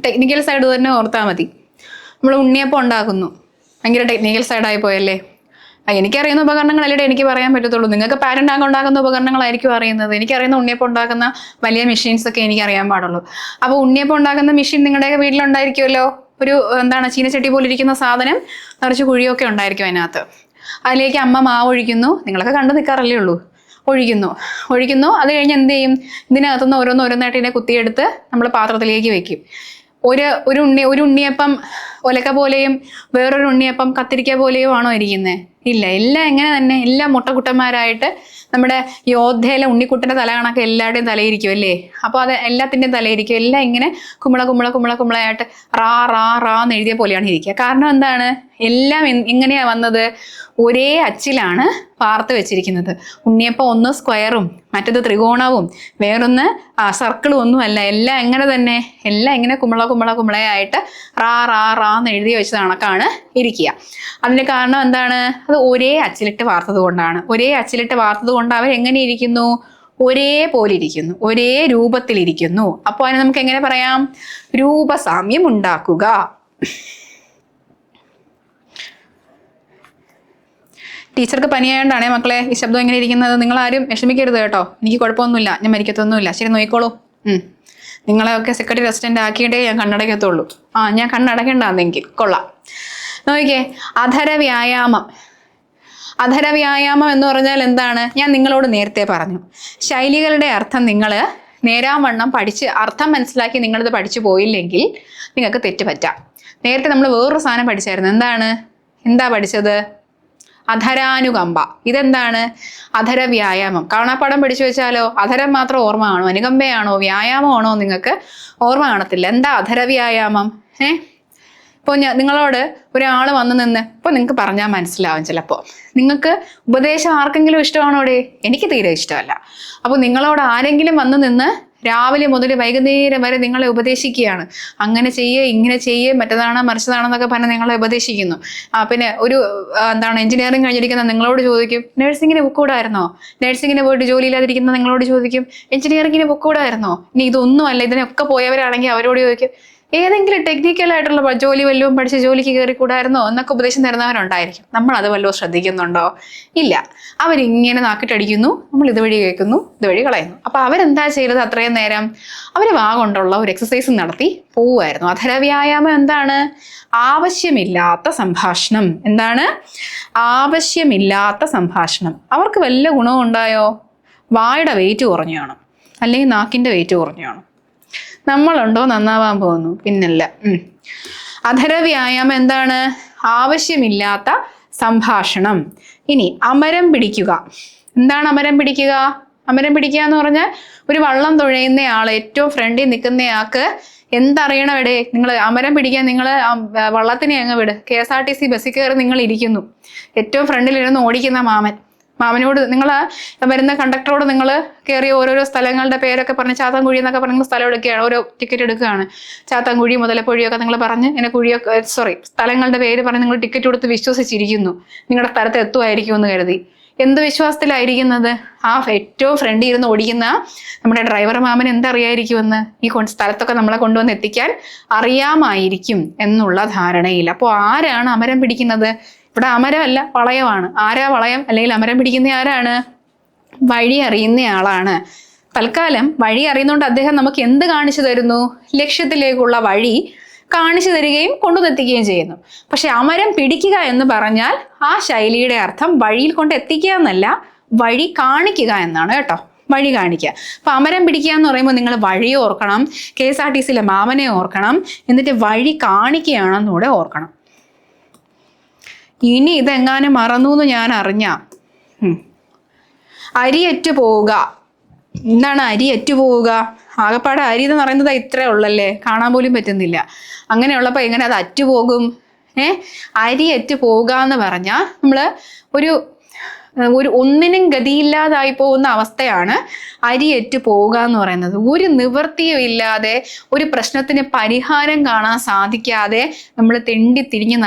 ടെക്നിക്കൽ സൈഡ് തന്നെ ഓർത്താൽ മതി. നമ്മൾ ഉണ്ണിയപ്പം ഉണ്ടാക്കുന്നു, ഭയങ്കര ടെക്നിക്കൽ സൈഡായി പോയല്ലേ. എനിക്കറിയുന്ന ഉപകരണങ്ങളല്ലേ എനിക്ക് പറയാൻ പറ്റത്തുള്ളൂ. നിങ്ങൾക്ക് പാരന്റ് ആകെ ഉണ്ടാക്കുന്ന ഉപകരണങ്ങളായിരിക്കും അറിയുന്നത്. എനിക്കറിയുന്ന ഉണ്ണിയപ്പം ഉണ്ടാക്കുന്ന വലിയ മെഷീൻസ് ഒക്കെ എനിക്ക് അറിയാൻ പാടുള്ളൂ. അപ്പോൾ ഉണ്ണിയപ്പം ഉണ്ടാക്കുന്ന മെഷീൻ നിങ്ങളുടെയൊക്കെ വീട്ടിലുണ്ടായിരിക്കുമല്ലോ. ഒരു ചീനച്ചട്ടി പോലെ ഇരിക്കുന്ന സാധനം, നിറച്ച് കുഴിയൊക്കെ ഉണ്ടായിരിക്കും അതിനകത്ത്. അതിലേക്ക് അമ്മ മാവ് ഒഴിക്കുന്നു, നിങ്ങളൊക്കെ കണ്ടു നിൽക്കാറല്ലേ ഉള്ളൂ. ഒഴിക്കുന്നു. അത് കഴിഞ്ഞ് എന്ത് ചെയ്യും, ഇതിനകത്തുനിന്ന് ഓരോന്നായിട്ട് ഇതിനെ കുത്തിയെടുത്ത് നമ്മൾ പാത്രത്തിലേക്ക് വെക്കും. ഒരു ഉണ്ണിയപ്പം ഒലക്ക പോലെയും വേറൊരു ഉണ്ണിയപ്പം കത്തിരിക്ക പോലെയോ ആണോ ഇരിക്കുന്നത്? ഇല്ല. എല്ലാം എങ്ങനെ തന്നെ, എല്ലാം മുട്ടക്കുട്ടന്മാരായിട്ട് നമ്മുടെ യോദ്ധയിലെ ഉണ്ണിക്കുട്ടൻ്റെ തല കണക്ക് എല്ലാവരുടെയും തലയിരിക്കും അല്ലേ. അപ്പോൾ അത് എല്ലാത്തിൻ്റെയും തലയിരിക്കും. എല്ലാം ഇങ്ങനെ കുമ്പളയായിട്ട് റാ റാ റാ എന്ന് എഴുതിയ പോലെയാണ് ഇരിക്കുക. കാരണം എന്താണ്? എല്ലാം എങ്ങനെയാണ് വന്നത്? ഒരേ അച്ചിലാണ് വാർത്ത് വെച്ചിരിക്കുന്നത്. ഉണ്ണിയപ്പം ഒന്ന് സ്ക്വയറും മറ്റത് ത്രികോണവും വേറൊന്ന് സർക്കിളും ഒന്നുമല്ല. എല്ലാം എങ്ങനെ തന്നെ, എല്ലാം ഇങ്ങനെ കുമ്പളയായിട്ട് റാ റാ റാ എന്ന് എഴുതി വെച്ച കണക്കാണ് ഇരിക്കുക. അതിൻ്റെ കാരണം എന്താണ്? അത് ഒരേ അച്ചിലിട്ട് വാർത്തത് കൊണ്ടാണ്. ഒരേ അച്ചിലിട്ട് വാർത്തത് കൊണ്ട് അവർ എങ്ങനെ ഇരിക്കുന്നു? ഒരേപോലെ ഇരിക്കുന്നു, ഒരേ രൂപത്തിലിരിക്കുന്നു. അപ്പോൾ അതിന് നമുക്ക് എങ്ങനെ പറയാം? രൂപസാമ്യം ഉണ്ടാക്കുക. ടീച്ചർക്ക് പനിയായോണ്ടാണേ മക്കളെ ഈ ശബ്ദം എങ്ങനെ ഇരിക്കുന്നത്. നിങ്ങളാരും വിഷമിക്കരുത് കേട്ടോ. എനിക്ക് കുഴപ്പമൊന്നുമില്ല, ഞാൻ മരിക്കത്തൊന്നുമില്ല. ശരി, നോക്കിക്കോളൂ. നിങ്ങളെയൊക്കെ സെക്രട്ടറി റെസിഡന്റ് ആക്കിയിട്ടേ ഞാൻ കണ്ണടയ്ക്കത്തുള്ളൂ. ഞാൻ കണ്ണടയ്ക്കണ്ടെങ്കിൽ കൊള്ളാം. നോക്കിക്കേ, അധര വ്യായാമം. അധര വ്യായാമം എന്ന് പറഞ്ഞാൽ എന്താണ്? ഞാൻ നിങ്ങളോട് നേരത്തെ പറഞ്ഞു. ശൈലികളുടെ അർത്ഥം നിങ്ങൾ നേരാവണ്ണം പഠിച്ച് അർത്ഥം മനസ്സിലാക്കി നിങ്ങളിത് പഠിച്ചു പോയില്ലെങ്കിൽ നിങ്ങൾക്ക് തെറ്റ് പറ്റാം. നേരത്തെ നമ്മൾ വേറൊരു സാധനം പഠിച്ചായിരുന്നു. എന്താ പഠിച്ചത്? അധരാനുകമ്പ. ഇതെന്താണ്? അധര വ്യായാമം. കാണാപ്പാടം പഠിച്ചു വെച്ചാലോ അധരം മാത്രം ഓർമ്മ കാണോ? അനുകമ്പയാണോ വ്യായാമമാണോ നിങ്ങൾക്ക് ഓർമ്മ കാണത്തില്ല. എന്താ അധര വ്യായാമം? ഇപ്പോൾ നിങ്ങളോട് ഒരാൾ വന്നു നിന്ന് ഇപ്പോൾ നിങ്ങൾക്ക് പറഞ്ഞാൽ മനസ്സിലാവും. ചിലപ്പോൾ നിങ്ങൾക്ക് ഉപദേശം ആർക്കെങ്കിലും ഇഷ്ടമാണോടെ? എനിക്ക് തീരെ ഇഷ്ടമല്ല. അപ്പോൾ നിങ്ങളോട് ആരെങ്കിലും വന്നു നിന്ന് രാവിലെ മുതൽ വൈകുന്നേരം വരെ നിങ്ങളെ ഉപദേശിക്കുകയാണ്. അങ്ങനെ ചെയ്യേ, ഇങ്ങനെ ചെയ്യേ, മറ്റേതാണ് മറിച്ചതാണെന്നൊക്കെ പറഞ്ഞ് നിങ്ങളെ ഉപദേശിക്കുന്നു. പിന്നെ ഒരു എഞ്ചിനീയറിംഗ് കഴിഞ്ഞിരിക്കുന്ന നിങ്ങളോട് ചോദിക്കും നഴ്സിങ്ങിന് പൊക്കൂടായിരുന്നോ? നഴ്സിങ്ങിന് പോയിട്ട് ജോലിയില്ലാതിരിക്കുന്ന നിങ്ങളോട് ചോദിക്കും എഞ്ചിനീയറിംഗിന് പൊക്കൂടായിരുന്നോ? ഇനി ഇതൊന്നും അല്ല, ഇതിനൊക്കെ പോയവരാണെങ്കിൽ അവരോട് ചോദിക്കും ഏതെങ്കിലും ടെക്നിക്കലായിട്ടുള്ള ജോലി വല്ലതും പഠിച്ച് ജോലിക്ക് കയറിക്കൂടായിരുന്നോ എന്നൊക്കെ ഉപദേശം തരുന്നവരുണ്ടായിരിക്കും. നമ്മൾ അത് വല്ലതും ശ്രദ്ധിക്കുന്നുണ്ടോ? ഇല്ല. അവരിങ്ങനെ നാക്കിട്ടടിക്കുന്നു, നമ്മൾ ഇതുവഴി കേൾക്കുന്നു, ഇതുവഴി കളയുന്നു. അപ്പൊ അവരെന്താ ചെയ്തത്? അത്രയും നേരം അവർ വാ കൊണ്ടുള്ള ഒരു എക്സസൈസ് നടത്തി പോവുമായിരുന്നു. അധരവ്യായാമം എന്താണ്? ആവശ്യമില്ലാത്ത സംഭാഷണം. എന്താണ്? ആവശ്യമില്ലാത്ത സംഭാഷണം. അവർക്ക് വല്ല ഗുണവും ഉണ്ടായോ? വായുടെ വെയിറ്റ് കുറഞ്ഞു കാണും, അല്ലെങ്കിൽ നാക്കിന്റെ വെയിറ്റ് കുറഞ്ഞു കാണും. നമ്മളുണ്ടോ നന്നാവാൻ പോകുന്നു? പിന്നല്ല. അധരവ്യായാമം എന്താണ്? ആവശ്യമില്ലാത്ത സംഭാഷണം. ഇനി അമരം പിടിക്കുക. എന്താണ് അമരം പിടിക്കുക? അമരം പിടിക്കുക എന്ന് പറഞ്ഞാൽ ഒരു വള്ളം തുഴയുന്ന ആൾ, ഏറ്റവും ഫ്രണ്ടിൽ നിൽക്കുന്നയാൾക്ക് എന്തറിയണം? ഇവിടെ നിങ്ങൾ അമരം പിടിക്കാൻ നിങ്ങൾ വള്ളത്തിനെ അങ്ങ് വിട്. KSRTC ബസ്സിൽ കയറി നിങ്ങൾ ഇരിക്കുന്നു. ഏറ്റവും ഫ്രണ്ടിലിരുന്ന് ഓടിക്കുന്ന മാമനോട് നിങ്ങൾ വരുന്ന കണ്ടക്ടറോട് നിങ്ങൾ കയറിയ ഓരോരോ സ്ഥലങ്ങളുടെ പേരൊക്കെ പറഞ്ഞ് ചാത്താൻകുഴി എന്നൊക്കെ പറഞ്ഞ് സ്ഥലം എടുക്കുകയാണ്, ഓരോ ടിക്കറ്റ് എടുക്കുകയാണ്. ചാത്താൻകുഴി, മുതലപ്പൊഴിയൊക്കെ നിങ്ങൾ പറഞ്ഞ് ഇങ്ങനെ സ്ഥലങ്ങളുടെ പേര് പറഞ്ഞ് നിങ്ങൾ ടിക്കറ്റ് കൊടുത്ത് വിശ്വസിച്ചിരിക്കുന്നു. നിങ്ങളുടെ സ്ഥലത്ത് എത്തുമായിരിക്കും എന്ന് കരുതി. എന്ത് വിശ്വാസത്തിലായിരിക്കുന്നത്? ഏറ്റവും ഫ്രണ്ടിൽ ഇരുന്ന് ഓടിക്കുന്ന നമ്മുടെ ഡ്രൈവർ മാമൻ എന്തറിയായിരിക്കുമെന്ന്? ഈ സ്ഥലത്തൊക്കെ നമ്മളെ കൊണ്ടുവന്ന് എത്തിക്കാൻ അറിയാമായിരിക്കും എന്നുള്ള ധാരണയിൽ. അപ്പോൾ ആരാണ് അമരം പിടിക്കുന്നത്? ഇവിടെ അമരമല്ല, വളയമാണ്. ആരാ വളയം അല്ലെങ്കിൽ അമരം പിടിക്കുന്ന ആരാണ്? വഴി അറിയുന്ന ആളാണ്. തൽക്കാലം വഴി അറിയുന്നതുകൊണ്ട് അദ്ദേഹം നമുക്ക് എന്ത് കാണിച്ചു തരുന്നു? ലക്ഷ്യത്തിലേക്കുള്ള വഴി കാണിച്ചു തരികയും കൊണ്ടുവന്നെത്തിക്കുകയും ചെയ്യുന്നു. പക്ഷെ അമരം പിടിക്കുക എന്ന് പറഞ്ഞാൽ ആ ശൈലിയുടെ അർത്ഥം വഴിയിൽ കൊണ്ട് എത്തിക്കുക എന്നല്ല, വഴി കാണിക്കുക എന്നാണ് കേട്ടോ. വഴി കാണിക്കുക. അപ്പൊ അമരം പിടിക്കുക എന്ന് പറയുമ്പോൾ നിങ്ങൾ വഴി ഓർക്കണം, KSRTCയിലെ മാമനെ ഓർക്കണം, എന്നിട്ട് വഴി കാണിക്കുകയാണെന്നൂടെ ഓർക്കണം. ഇനി ഇതെങ്ങാനും മറന്നു എന്ന് ഞാൻ അറിഞ്ഞ അരിയറ്റു പോവുക. എന്താണ് അരിയറ്റു പോവുക? ആകപ്പാടെ അരി എന്ന് പറയുന്നത് ഇത്രേ ഉള്ളല്ലേ, കാണാൻ പോലും പറ്റുന്നില്ല. അങ്ങനെയുള്ളപ്പോൾ എങ്ങനെ അത് അറ്റുപോകും? അരിയറ്റു പോവുക എന്ന് പറഞ്ഞാൽ നമ്മൾ ഒരു ഒന്നിനും ഗതിയില്ലാതായി പോകുന്ന അവസ്ഥയാണ് അരിയറ്റു പോവുക എന്ന് പറയുന്നത്. ഒരു നിവൃത്തിയും ഇല്ലാതെ, ഒരു പ്രശ്നത്തിന് പരിഹാരം കാണാൻ സാധിക്കാതെ നമ്മൾ തെണ്ടി തിരിഞ്ഞ്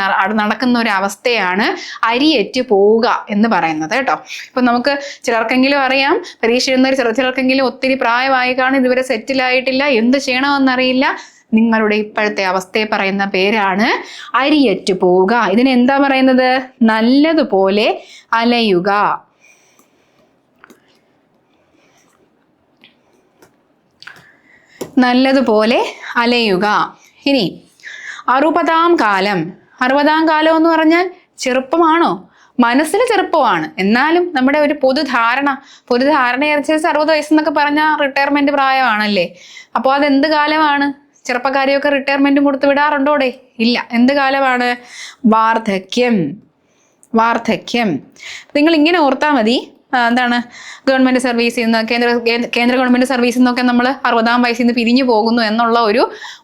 നടക്കുന്ന ഒരു അവസ്ഥയാണ് അരിയറ്റു പോവുക എന്ന് പറയുന്നത് കേട്ടോ. ഇപ്പൊ നമുക്ക് ചിലർക്കെങ്കിലും അറിയാം, പരീക്ഷ എഴുതുന്ന ചിലർക്കെങ്കിലും ഒത്തിരി പ്രായമായി കാണും, ഇതുവരെ സെറ്റിലായിട്ടില്ല, എന്ത് ചെയ്യണമെന്നറിയില്ല. നിങ്ങളുടെ ഇപ്പോഴത്തെ അവസ്ഥയെ പറയുന്ന പേരാണ് അരിയറ്റു പോവുക. ഇതിനെന്താ പറയുന്നത്? നല്ലതുപോലെ അലയുക. നല്ലതുപോലെ അലയുക. ഇനി 60-ാം കാലം. 60-ാം കാലം എന്ന് പറഞ്ഞാൽ ചെറുപ്പമാണോ? മനസ്സിന് ചെറുപ്പമാണ്, എന്നാലും നമ്മുടെ ഒരു പൊതുധാരണയനുസരിച്ച് 60 വയസ്സെന്നൊക്കെ പറഞ്ഞാൽ റിട്ടയർമെന്റ് പ്രായമാണല്ലേ. അപ്പോൾ അതെന്ത് കാലമാണ്? ചെറുപ്പക്കാരെയൊക്കെ റിട്ടയർമെന്റും കൊടുത്ത് വിടാറുണ്ടോടെ? ഇല്ല. എന്ത് കാലമാണ്? വാർദ്ധക്യം. വാർദ്ധക്യം. നിങ്ങൾ ഇങ്ങനെ ഓർത്താൽ മതി. എന്താണ് ഗവൺമെന്റ് സർവീസിൽ നിന്ന് കേന്ദ്ര ഗവൺമെന്റ് സർവീസിൽ നിന്നൊക്കെ നമ്മൾ 60-ാം വയസ്സിൽ നിന്ന് പിരിഞ്ഞു പോകുന്നു എന്നുള്ള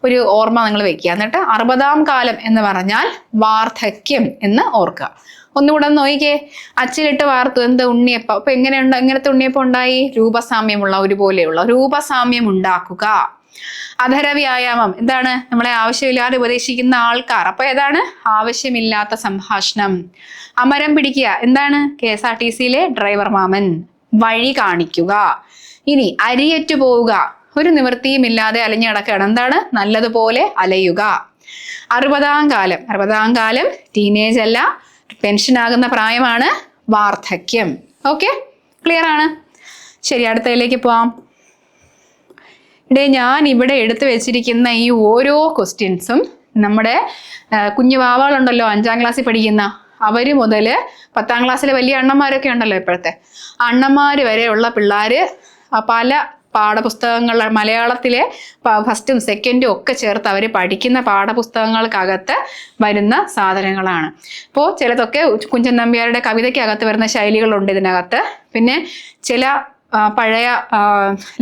ഒരു ഓർമ്മ നിങ്ങൾ വെക്കുക. എന്നിട്ട് 60-ാം കാലം എന്ന് പറഞ്ഞാൽ വാർദ്ധക്യം എന്ന് ഓർക്കുക. ഒന്നുകൂടെ നോക്കിക്കേ, അച്ചിലിട്ട് വാർത്തു എന്ത് ഉണ്ണിയപ്പം. അപ്പൊ എങ്ങനത്തെ ഉണ്ണിയപ്പം ഉണ്ടായി? രൂപസാമ്യമുള്ള ഒരുപോലെയുള്ള രൂപസാമ്യം ഉണ്ടാക്കുക. അധര വ്യായാമം എന്താണ്? നമ്മളെ ആവശ്യമില്ലാതെ ഉപദേശിക്കുന്ന ആൾക്കാർ. അപ്പൊ ഏതാണ്? ആവശ്യമില്ലാത്ത സംഭാഷണം. അമരം പിടിക്കുക എന്താണ്? KSRTCയിലെ ഡ്രൈവർ മാമൻ. വഴി കാണിക്കുക. ഇനി അരിയറ്റു പോവുക, ഒരു നിവൃത്തിയും ഇല്ലാതെ അലഞ്ഞു കിടക്കുകയാണ്. എന്താണ്? നല്ലതുപോലെ അലയുക. 60-ാം കാലം ടീനേജ് അല്ല, പെൻഷൻ ആകുന്ന പ്രായമാണ് വാർദ്ധക്യം. ഓക്കെ, ക്ലിയർ ആണ്? ശരി, അടുത്തതിലേക്ക് പോവാം. ഞാൻ ഇവിടെ എടുത്തു വെച്ചിരിക്കുന്ന ഈ ഓരോ ക്വസ്റ്റ്യൻസും നമ്മുടെ കുഞ്ഞു വാവകളുണ്ടല്ലോ 5-ാം ക്ലാസ്സിൽ പഠിക്കുന്ന അവര് മുതൽ 10-ാം ക്ലാസ്സിലെ വലിയ അണ്ണന്മാരൊക്കെ ഉണ്ടല്ലോ, ഇപ്പോഴത്തെ അണ്ണന്മാര് വരെയുള്ള പിള്ളേര് പല പാഠപുസ്തകങ്ങൾ മലയാളത്തിലെ ഫസ്റ്റും സെക്കൻഡും ഒക്കെ ചേർത്ത് അവർ പഠിക്കുന്ന പാഠപുസ്തകങ്ങൾക്കകത്ത് വരുന്ന സാധനങ്ങളാണ്. ഇപ്പോൾ ചിലതൊക്കെ കുഞ്ചൻ നമ്പ്യാരുടെ കവിതയ്ക്കകത്ത് വരുന്ന ശൈലികളുണ്ട് ഇതിനകത്ത്. പിന്നെ ചില പഴയ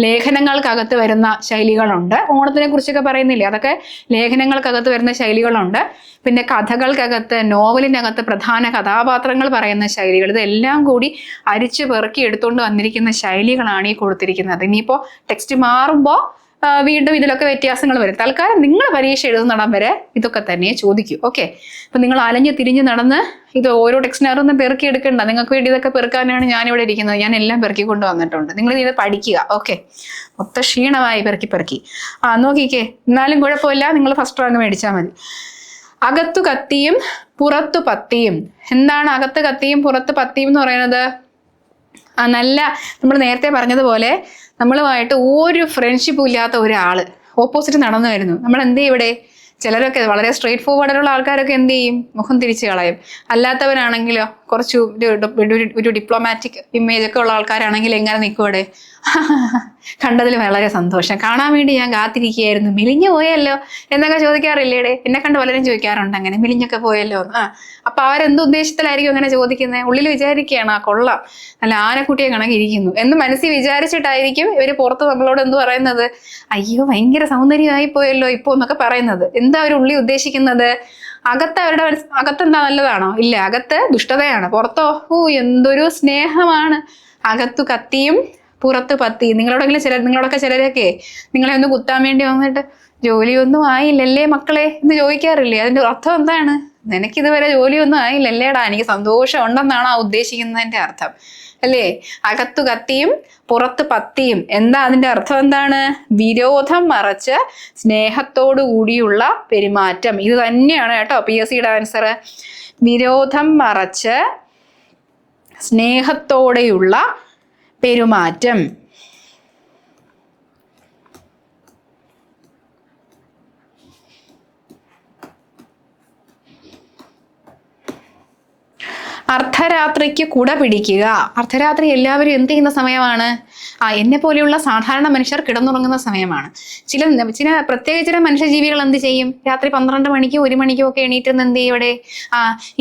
ലേഖനങ്ങൾക്കകത്ത് വരുന്ന ശൈലികളുണ്ട്. ഓണത്തിനെ കുറിച്ചൊക്കെ പറയുന്നില്ലേ, അതൊക്കെ ലേഖനങ്ങൾക്കകത്ത് വരുന്ന ശൈലികളുണ്ട്. പിന്നെ കഥകൾക്കകത്ത്, നോവലിനകത്ത് പ്രധാന കഥാപാത്രങ്ങൾ പറയുന്ന ശൈലികൾ, ഇതെല്ലാം കൂടി അരിച്ചു പെറുക്കി എടുത്തുകൊണ്ട് വന്നിരിക്കുന്ന ശൈലികളാണ് ഈ കൊടുത്തിരിക്കുന്നത്. ഇനിയിപ്പോൾ ടെക്സ്റ്റ് മാറുമ്പോൾ വീണ്ടും ഇതിലൊക്കെ വ്യത്യാസങ്ങൾ വരും. തൽക്കാലം നിങ്ങൾ പരീക്ഷ എഴുതുന്നിടം വരെ ഇതൊക്കെ തന്നെ ചോദിക്കൂ. ഓക്കെ, അപ്പൊ നിങ്ങൾ അലഞ്ഞ് തിരിഞ്ഞ് നടന്ന് ഇത് ഓരോ ടെക്സ്റ്റിനകത്തൊന്നും പെറുക്കി എടുക്കണ്ട. നിങ്ങൾക്ക് വേണ്ടി ഇതൊക്കെ പെറുക്കാനാണ് ഞാനിവിടെ ഇരിക്കുന്നത്. ഞാൻ എല്ലാം പെറുക്കി കൊണ്ട് വന്നിട്ടുണ്ട്. നിങ്ങൾ ഇത് പഠിക്കുക. ഓക്കെ, മൊത്തം ക്ഷീണമായി പെറുക്കി. നോക്കിക്കേ, എന്നാലും കുഴപ്പമില്ല, നിങ്ങൾ ഫസ്റ്റ് റാങ്ക് മേടിച്ചാൽ മതി. അകത്തു കത്തിയും പുറത്തു പത്തിയും. എന്താണ് അകത്ത് കത്തിയും പുറത്ത് പത്തിയും എന്ന് പറയുന്നത്? നല്ല നമ്മൾ നേരത്തെ പറഞ്ഞതുപോലെ നമ്മളുമായിട്ട് ഒരു ഫ്രണ്ട്ഷിപ്പും ഇല്ലാത്ത ഒരാള് ഓപ്പോസിറ്റ് നടന്നു വരുന്നു. നമ്മൾ എന്ത് ചെയ്യും ഇവിടെ? ചിലരൊക്കെ വളരെ സ്ട്രെയിറ്റ് ഫോർവേഡുള്ള ആൾക്കാരൊക്കെ എന്ത് ചെയ്യും? മുഖം തിരിച്ചു കളയും. അല്ലാത്തവരാണെങ്കിലോ കുറച്ച് ഒരു ഡിപ്ലോമാറ്റിക് ഇമേജ് ഒക്കെ ഉള്ള ആൾക്കാരാണെങ്കിൽ എങ്ങനെ നിൽക്കും അവിടെ? കണ്ടതിൽ വളരെ സന്തോഷം, കാണാൻ വേണ്ടി ഞാൻ കാത്തിരിക്കുകയായിരുന്നു, മെലിഞ്ഞു പോയല്ലോ എന്നൊക്കെ ചോദിക്കാറില്ലേടെ? എന്നെ കണ്ട് പലരും ചോദിക്കാറുണ്ട് അങ്ങനെ, മെലിഞ്ഞൊക്കെ പോയല്ലോ. അപ്പൊ അവരെന്ത് ഉദ്ദേശത്തിലായിരിക്കും അങ്ങനെ ചോദിക്കുന്നത്? ഉള്ളിൽ വിചാരിക്കുകയാണ് കൊള്ളാം, നല്ല ആനക്കുട്ടിയെ കണക്കിരിക്കുന്നു എന്ന് മനസ്സിൽ വിചാരിച്ചിട്ടായിരിക്കും ഇവര് പുറത്ത് നമ്മളോട് എന്ത് പറയുന്നത്? അയ്യോ ഭയങ്കര സൗന്ദര്യമായി പോയല്ലോ ഇപ്പൊ എന്നൊക്കെ പറയുന്നത്. എന്താ അവർ ഉള്ളി ഉദ്ദേശിക്കുന്നത്? അകത്തെന്താ നല്ലതാണോ? ഇല്ല, അകത്ത് ദുഷ്ടതയാണ്. പുറത്തോ എന്തൊരു സ്നേഹമാണ്. അകത്തു കത്തിയും പുറത്ത് പത്തിയും. നിങ്ങളോടൊക്കെ ചിലരൊക്കെ നിങ്ങളെ ഒന്ന് കുത്താൻ വേണ്ടി വന്നിട്ട് ജോലിയൊന്നും ആയില്ലല്ലേ മക്കളെ എന്ന് ചോദിക്കാറില്ലേ? അതിന്റെ അർത്ഥം എന്താണ്? നിനക്കിതുവരെ ജോലിയൊന്നും ആയില്ലല്ലേടാ, എനിക്ക് സന്തോഷം ഉണ്ടെന്നാണ് ആ ഉദ്ദേശിക്കുന്നതിന്റെ അർത്ഥം അല്ലേ? അകത്തു കത്തിയും പുറത്ത് പത്തിയും. എന്താ അതിന്റെ അർത്ഥം? എന്താണ്? വിരോധം മറച്ച് സ്നേഹത്തോടു കൂടിയുള്ള പെരുമാറ്റം. ഇത് തന്നെയാണ് കേട്ടോ PSCയുടെ ആൻസർ. വിരോധം മറച്ച് സ്നേഹത്തോടെയുള്ള പെരുമാറ്റം. അർദ്ധരാത്രിക്ക് കുട പിടിക്കുക. അർദ്ധരാത്രി എല്ലാവരും എന്ത് ചെയ്യുന്ന സമയമാണ്? എന്നെ പോലെയുള്ള സാധാരണ മനുഷ്യർ കിടന്നുറങ്ങുന്ന സമയമാണ്. ചില പ്രത്യേക മനുഷ്യജീവികൾ എന്ത് ചെയ്യും? രാത്രി 12 മണിക്കോ 1 മണിക്കോ ഒക്കെ എണീറ്റുന്ന എന്ത് ചെയ്യും? ഇവിടെ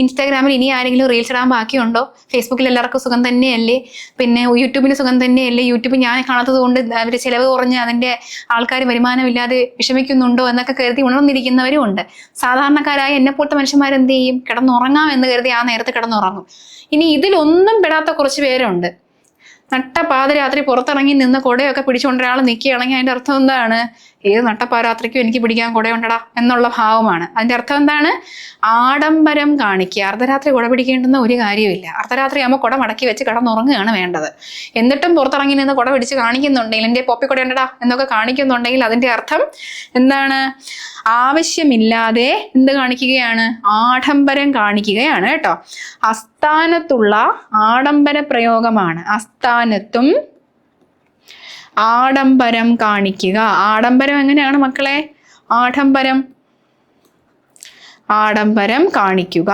ഇൻസ്റ്റാഗ്രാമിൽ ഇനി ആരെങ്കിലും റീൽസ് ഇടാൻ ബാക്കിയുണ്ടോ? ഫേസ്ബുക്കിൽ എല്ലാവർക്കും സുഖം തന്നെയല്ലേ? പിന്നെ യൂട്യൂബിന് സുഖം തന്നെയല്ലേ? യൂട്യൂബ് ഞാൻ കാണാത്തത് കൊണ്ട് അവർ ചിലവ് കുറഞ്ഞ് അതിന്റെ ആൾക്കാർ വരുമാനമില്ലാതെ വിഷമിക്കുന്നുണ്ടോ എന്നൊക്കെ കരുതി ഉണർന്നിരിക്കുന്നവരും ഉണ്ട്. സാധാരണക്കാരായ എന്നെ പോലത്തെ മനുഷ്യന്മാരെന്ത് ചെയ്യും? കിടന്നുറങ്ങാം എന്ന് കരുതി ആ നേരത്തെ കിടന്നുറങ്ങും. ഇനി ഇതിലൊന്നും പെടാത്ത കുറച്ച് പേരുണ്ട്. നട്ടപ്പാതിരാത്രി പുറത്തിറങ്ങി നിന്ന് കുടയൊക്കെ പിടിച്ചുകൊണ്ട് ഒരാൾ നിൽക്കുകയാണെങ്കിൽ അതിന്റെ അർത്ഥം എന്താണ്? ഏത് നട്ടപ്പാരാത്രിക്കും എനിക്ക് പിടിക്കാൻ കുടയുണ്ടടാ എന്നുള്ള ഭാവമാണ്. അതിന്റെ അർത്ഥം എന്താണ്? ആഡംബരം കാണിക്കുക. അർദ്ധരാത്രി കുട പിടിക്കേണ്ടുന്ന ഒരു കാര്യമില്ല. അർദ്ധരാത്രി ആകുമ്പോൾ കുട മടക്കി വെച്ച് കിടന്നുറങ്ങുകയാണ് വേണ്ടത്. എന്നിട്ടും പുറത്തിറങ്ങി നിന്ന് കുട പിടിച്ച് കാണിക്കുന്നുണ്ടെങ്കിൽ, എൻ്റെ പൊപ്പിക്കുട ഉണ്ടടാ എന്നൊക്കെ കാണിക്കുന്നുണ്ടെങ്കിൽ അതിന്റെ അർത്ഥം എന്താണ്? ആവശ്യമില്ലാതെ എന്ത് കാണിക്കുകയാണ്? ആഡംബരം കാണിക്കുകയാണ് കേട്ടോ. അസ്ഥാനത്തുള്ള ആഡംബര പ്രയോഗമാണ്. അസ്ഥാനത്തും ആഡംബരം കാണിക്കുക. ആഡംബരം എങ്ങനെയാണ് മക്കളെ? ആഡംബരം കാണിക്കുക.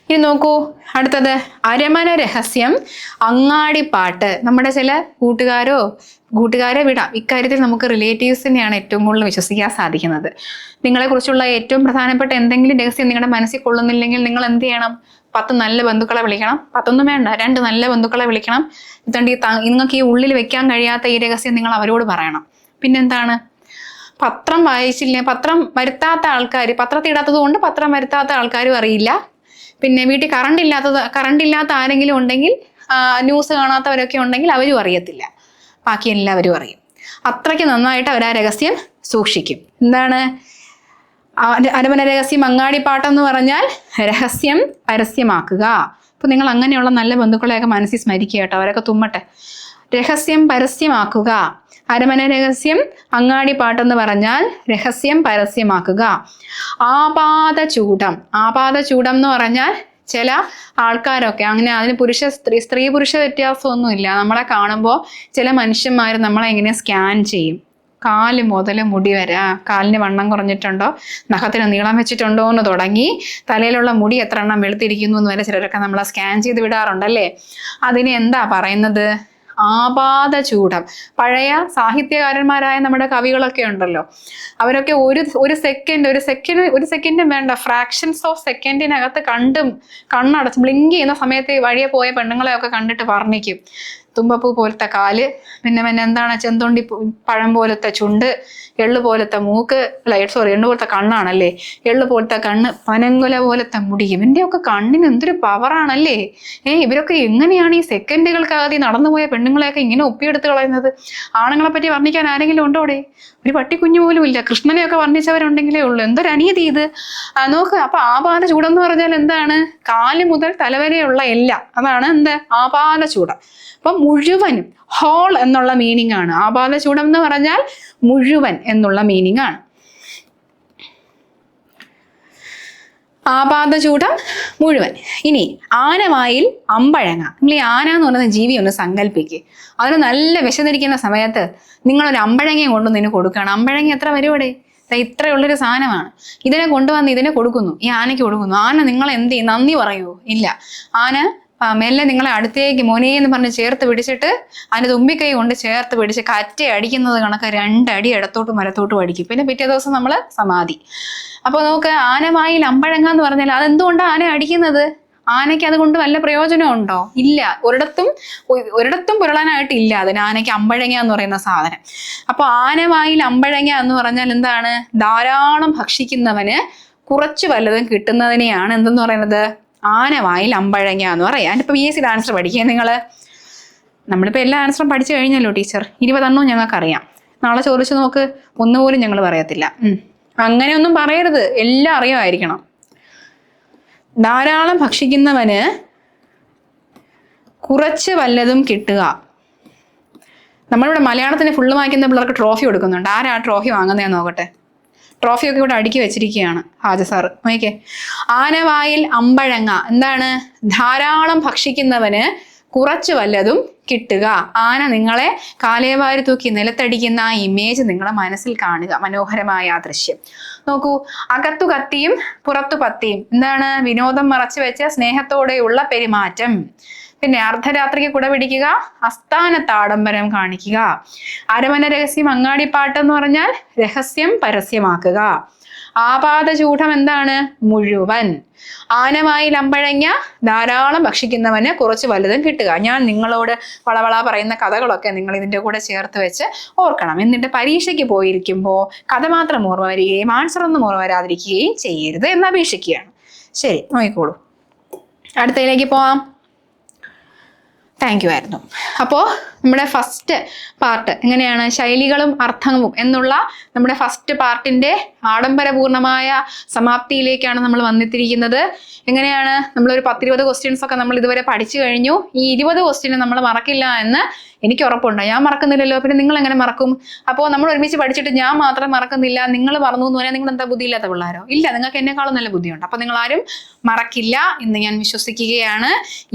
ഇനി നോക്കൂ അടുത്തത് അരമന രഹസ്യം, അങ്ങാടിപ്പാട്ട്. നമ്മുടെ ചില കൂട്ടുകാരെ വിടാം, ഇക്കാര്യത്തിൽ നമുക്ക് റിലേറ്റീവ്സിനെയാണ് ഏറ്റവും കൂടുതൽ വിശ്വസിക്കാൻ സാധിക്കുന്നത്. നിങ്ങളെക്കുറിച്ചുള്ള ഏറ്റവും പ്രധാനപ്പെട്ട എന്തെങ്കിലും രഹസ്യം നിങ്ങളുടെ മനസ്സിൽ കൊള്ളുന്നില്ലെങ്കിൽ നിങ്ങൾ എന്ത് ചെയ്യണം? 10 നല്ല ബന്ധുക്കളെ വിളിക്കണം. 10 വേണ്ട, 2 നല്ല ബന്ധുക്കളെ വിളിക്കണം. എന്നിട്ട് നിങ്ങൾക്ക് ഈ ഉള്ളിൽ വെക്കാൻ കഴിയാത്ത ഈ രഹസ്യം നിങ്ങൾ അവരോട് പറയണം. പിന്നെന്താണ്? പത്രം വായിച്ചില്ല, പത്രം വരുത്താത്ത ആൾക്കാർ, പത്രത്തിടാത്തത് കൊണ്ട് പത്രം വരുത്താത്ത ആൾക്കാരും അറിയില്ല. പിന്നെ വീട്ടിൽ കറണ്ട് ഇല്ലാത്ത ആരെങ്കിലും ഉണ്ടെങ്കിൽ, ന്യൂസ് കാണാത്തവരൊക്കെ ഉണ്ടെങ്കിൽ അവരും അറിയത്തില്ല. ബാക്കി എല്ലാവരും അറിയും. അത്രയ്ക്ക് നന്നായിട്ട് അവർ ആ രഹസ്യം സൂക്ഷിക്കും. എന്താണ് അരമന രഹസ്യം, അങ്ങാടിപ്പാട്ടെന്ന് പറഞ്ഞാൽ രഹസ്യം പരസ്യമാക്കുക. അപ്പൊ നിങ്ങൾ അങ്ങനെയുള്ള നല്ല ബന്ധുക്കളെയൊക്കെ മനസ്സിൽ സ്മരിക്കുക കേട്ടോ, അവരൊക്കെ തുമ്മട്ടെ. രഹസ്യം പരസ്യമാക്കുക. അരമന രഹസ്യം, അങ്ങാടിപ്പാട്ടെന്ന് പറഞ്ഞാൽ രഹസ്യം പരസ്യമാക്കുക. ആപാദചൂഡം എന്ന് പറഞ്ഞാൽ ചില ആൾക്കാരൊക്കെ അങ്ങനെ, അതിന് സ്ത്രീ പുരുഷ വ്യത്യാസമൊന്നുമില്ല. നമ്മളെ കാണുമ്പോൾ ചില മനുഷ്യന്മാർ നമ്മളെ എങ്ങനെ സ്കാൻ ചെയ്യും. കാല് മുതൽ മുടി വരെ, കാലിന് വണ്ണം കുറഞ്ഞിട്ടുണ്ടോ, നഖത്തിന് നീളം വെച്ചിട്ടുണ്ടോ എന്ന് തുടങ്ങി തലയിലുള്ള മുടി എത്ര എണ്ണം വെളുത്തിരിക്കുന്നു എന്ന് വരെ ചിലരൊക്കെ നമ്മളെ സ്കാൻ ചെയ്ത് വിടാറുണ്ടല്ലേ. അതിന് എന്താ പറയുന്നത്? ആപാദചൂഡം. പഴയ സാഹിത്യകാരന്മാരായ നമ്മുടെ കവികളൊക്കെ ഉണ്ടല്ലോ, അവരൊക്കെ ഒരു സെക്കൻഡും വേണ്ട, ഫ്രാക്ഷൻസ് ഓഫ് സെക്കൻഡിനകത്ത് കണ്ണടച്ച് ബ്ലിങ്ക് ചെയ്യുന്ന സമയത്ത് വഴിയെ പോയ പെണ്ണുങ്ങളെയൊക്കെ കണ്ടിട്ട് വർണ്ണിക്കും. തുമ്പപ്പൂ പോലത്തെ കാല്, പിന്നെ എന്താണ് ചെന്തൊണ്ടി പഴം പോലത്തെ ചുണ്ട്, എള്ളു പോലത്തെ മൂക്ക്, എള്ളു പോലത്തെ കണ്ണാണല്ലേ, എള്ളു പോലത്തെ കണ്ണ്, പനങ്കുല പോലത്തെ മുടി. ഇവന്റെയൊക്കെ കണ്ണിന് എന്തൊരു പവറാണല്ലേ. ഇവരൊക്കെ എങ്ങനെയാണ് ഈ സെക്കൻഡുകൾക്കകത്ത് നടന്നുപോയ പെണ്ണുങ്ങളെയൊക്കെ ഇങ്ങനെ ഒപ്പിയെടുത്ത് കളയുന്നത്? ആണുങ്ങളെ പറ്റി വർണ്ണിക്കാൻ ആരെങ്കിലും ഉണ്ടോടെ? ഒരു പട്ടിക്കുഞ്ഞു പോലും ഇല്ല. കൃഷ്ണനെയൊക്കെ വർണ്ണിച്ചവരുണ്ടെങ്കിലേ ഉള്ളൂ. എന്തൊരു അനീതി ഇത്. നോക്ക്. അപ്പൊ ആപാദചൂഡം എന്ന് പറഞ്ഞാൽ എന്താണ്? കാല് മുതൽ തലവരെയുള്ള എല്ലാം, അതാണ് എന്ത്? ആപാദചൂഡം. അപ്പൊ മുഴുവനും, ഹോൾ എന്നുള്ള മീനിങ് ആണ്. ആപാദചൂഡം എന്ന് പറഞ്ഞാൽ മുഴുവൻ എന്നുള്ള മീനിങ് ആണ്. ആപാദചൂഡം മുഴുവൻ. ഇനി ആനവായിൽ അമ്പഴങ്ങ. നിങ്ങൾ ഈ ആന എന്ന് പറയുന്ന ജീവി ഒന്ന് സങ്കല്പിക്കുക. അതിന് നല്ല വിശന്നിരിക്കുന്ന സമയത്ത് നിങ്ങളൊരു അമ്പഴങ്ങയും കൊണ്ടു ഇതിന് കൊടുക്കുകയാണ്. അമ്പഴങ്ങ എത്ര വരുവടെ? ഇത്രയുള്ളൊരു സാധനമാണ്. ഇതിനെ കൊണ്ടുവന്ന് ഇതിനെ കൊടുക്കുന്നു, ഈ ആനയ്ക്ക് കൊടുക്കുന്നു. ആന നിങ്ങൾ എന്ത് ചെയ്യും? നന്ദി പറയുമോ? ഇല്ല. ആന മെല്ലെ നിങ്ങളെ അടുത്തേക്ക് മോനെ എന്ന് പറഞ്ഞ് ചേർത്ത് പിടിച്ചിട്ട് അതിൻ്റെ തുമ്പിക്കൈ കൊണ്ട് ചേർത്ത് പിടിച്ച് കറ്റ അടിക്കുന്നത് കണക്ക് 2 അടി ഇടത്തോട്ടും വലത്തോട്ടും അടിക്കും. പിന്നെ പിറ്റേ ദിവസം നമ്മൾ സമാധി. അപ്പൊ നമുക്ക് ആനവായിൽ അമ്പഴങ്ങ എന്ന് പറഞ്ഞാൽ അതെന്തുകൊണ്ടാണ് ആന അടിക്കുന്നത്? ആനയ്ക്ക് അതുകൊണ്ട് വല്ല പ്രയോജനം ഉണ്ടോ? ഇല്ല. ഒരിടത്തും പുരളാനായിട്ട് ഇല്ല അതിന്, ആനയ്ക്ക് അമ്പഴങ്ങ എന്ന് പറയുന്ന സാധനം. അപ്പൊ ആനവായിൽ അമ്പഴങ്ങ എന്ന് പറഞ്ഞാൽ എന്താണ്? ധാരാളം ഭക്ഷിക്കുന്നവന് കുറച്ച് വല്ലതും കിട്ടുന്നതിനെയാണ് എന്തെന്ന് പറയുന്നത്? ആനവായിൽ അമ്പഴങ്ങ എന്ന് പറയാം. അതിനിപ്പോൾ PSC ആൻസർ പഠിക്കുക നിങ്ങൾ. നമ്മളിപ്പോൾ എല്ലാ ആൻസറും പഠിച്ചു കഴിഞ്ഞല്ലോ ടീച്ചർ. 20 ഞങ്ങൾക്കറിയാം. നാളെ ചോദിച്ചു നോക്ക്, ഒന്നുപോലും ഞങ്ങൾ പറയത്തില്ല. അങ്ങനെയൊന്നും പറയരുത്, എല്ലാം അറിയാമായിരിക്കണം. ധാരാളം ഭക്ഷിക്കുന്നവന് കുറച്ച് വല്ലതും കിട്ടുക. നമ്മളിവിടെ മലയാളത്തിന് ഫുള്ള് വായിക്കുന്ന പിള്ളേർക്ക് ട്രോഫി കൊടുക്കുന്നുണ്ട്. ആരാ ട്രോഫി വാങ്ങുന്നതെന്ന് നോക്കട്ടെ. ട്രോഫിയൊക്കെ ഇവിടെ അടുക്കി വെച്ചിരിക്കുകയാണ് ഹാജ സാറ്. നോക്കിക്കേ. ആനവായിൽ അമ്പഴങ്ങ എന്താണ്? ധാരാളം ഭക്ഷിക്കുന്നവന് കുറച്ച് വല്ലതും കിട്ടുക. ആന നിങ്ങളെ കാലേവാരി തൂക്കി നിലത്തടിക്കുന്ന ആ ഇമേജ് നിങ്ങളെ മനസ്സിൽ കാണുക. മനോഹരമായ ആ ദൃശ്യം നോക്കൂ. അകത്തു കത്തിയും പുറത്തു പത്തിയും. എന്താണ്? വിനോദം മറച്ചു വെച്ച സ്നേഹത്തോടെയുള്ള പെരുമാറ്റം. പിന്നെ അർദ്ധരാത്രിക്ക് കുട പിടിക്കുക, അസ്ഥാനത്താഡംബരം കാണിക്കുക. അരമന രഹസ്യം, അങ്ങാടിപ്പാട്ട് എന്ന് പറഞ്ഞാൽ രഹസ്യം പരസ്യമാക്കുക. ആപാദചൂഢം എന്താണ്? മുഴുവൻ. ആനവായിൽ അമ്പഴങ്ങ, ധാരാളം ഭക്ഷിക്കുന്നവന് കുറച്ച് വലുതും കിട്ടുക. ഞാൻ നിങ്ങളോട് വളവള പറയുന്ന കഥകളൊക്കെ നിങ്ങൾ ഇതിൻ്റെ കൂടെ ചേർത്ത് വെച്ച് ഓർക്കണം. എന്നിട്ട് പരീക്ഷയ്ക്ക് പോയിരിക്കുമ്പോൾ കഥ മാത്രം ഓർമ്മ വരികയും ആൻസർ ഒന്നും ഓർമ്മ വരാതിരിക്കുകയും ചെയ്യരുത് എന്ന് അപേക്ഷിക്കുകയാണ്. ശരി, നോക്കിക്കോളൂ. അടുത്തതിലേക്ക് പോവാം. താങ്ക് യു ആയിരുന്നു. അപ്പോൾ നമ്മുടെ ഫസ്റ്റ് പാർട്ട് എങ്ങനെയാണ്? ശൈലികളും അർത്ഥവും എന്നുള്ള നമ്മുടെ ഫസ്റ്റ് പാർട്ടിൻ്റെ ആഡംബരപൂർണമായ സമാപ്തിയിലേക്കാണ് നമ്മൾ വന്നെത്തിയിരിക്കുന്നത്. എങ്ങനെയാണ്? നമ്മളൊരു 10-20 ക്വസ്റ്റ്യൻസ് ഒക്കെ നമ്മൾ ഇതുവരെ പഠിച്ചു കഴിഞ്ഞു. ഈ 20 ക്വസ്റ്റ്യൻ നമ്മൾ മറക്കില്ല എന്ന് എനിക്ക് ഉറപ്പുണ്ട്. ഞാൻ മറക്കുന്നില്ലല്ലോ, പിന്നെ നിങ്ങൾ എങ്ങനെ മറക്കും? അപ്പോൾ നമ്മൾ ഒരുമിച്ച് പഠിച്ചിട്ട് ഞാൻ മാത്രം മറക്കുന്നില്ല, നിങ്ങൾ മറന്നു എന്ന് പറഞ്ഞാൽ നിങ്ങൾ എന്താ ബുദ്ധിയില്ലാത്ത പിള്ളേരോ? ഇല്ല, നിങ്ങൾക്ക് എന്നെക്കാളും നല്ല ബുദ്ധിയുണ്ട്. അപ്പോൾ നിങ്ങൾ ആരും മറക്കില്ല എന്ന് ഞാൻ വിശ്വസിക്കുകയാണ്.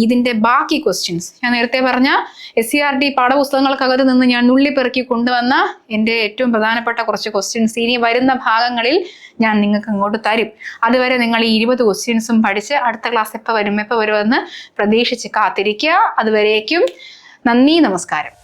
ഇതിൻ്റെ ബാക്കി ക്വസ്റ്റ്യൻസ് ഞാൻ നേരത്തെ പറഞ്ഞ SCRT പാഠപുസ്തകങ്ങൾക്കകത്ത് നിന്ന് ഞാൻ നുള്ളിപ്പെറുക്കി കൊണ്ടുവന്ന എൻ്റെ ഏറ്റവും പ്രധാനപ്പെട്ട കുറച്ച് ക്വസ്റ്റ്യൻസ് ഇനി വരുന്ന ഭാഗങ്ങളിൽ ഞാൻ നിങ്ങൾക്ക് അങ്ങോട്ട് തരും. അതുവരെ നിങ്ങൾ ഈ 20 ക്വസ്റ്റ്യൻസും പഠിച്ച് അടുത്ത ക്ലാസ് എപ്പോൾ വരുമെന്ന് പ്രതീക്ഷിച്ച് കാത്തിരിക്കുക. അതുവരേക്കും നന്ദി, നമസ്കാരം.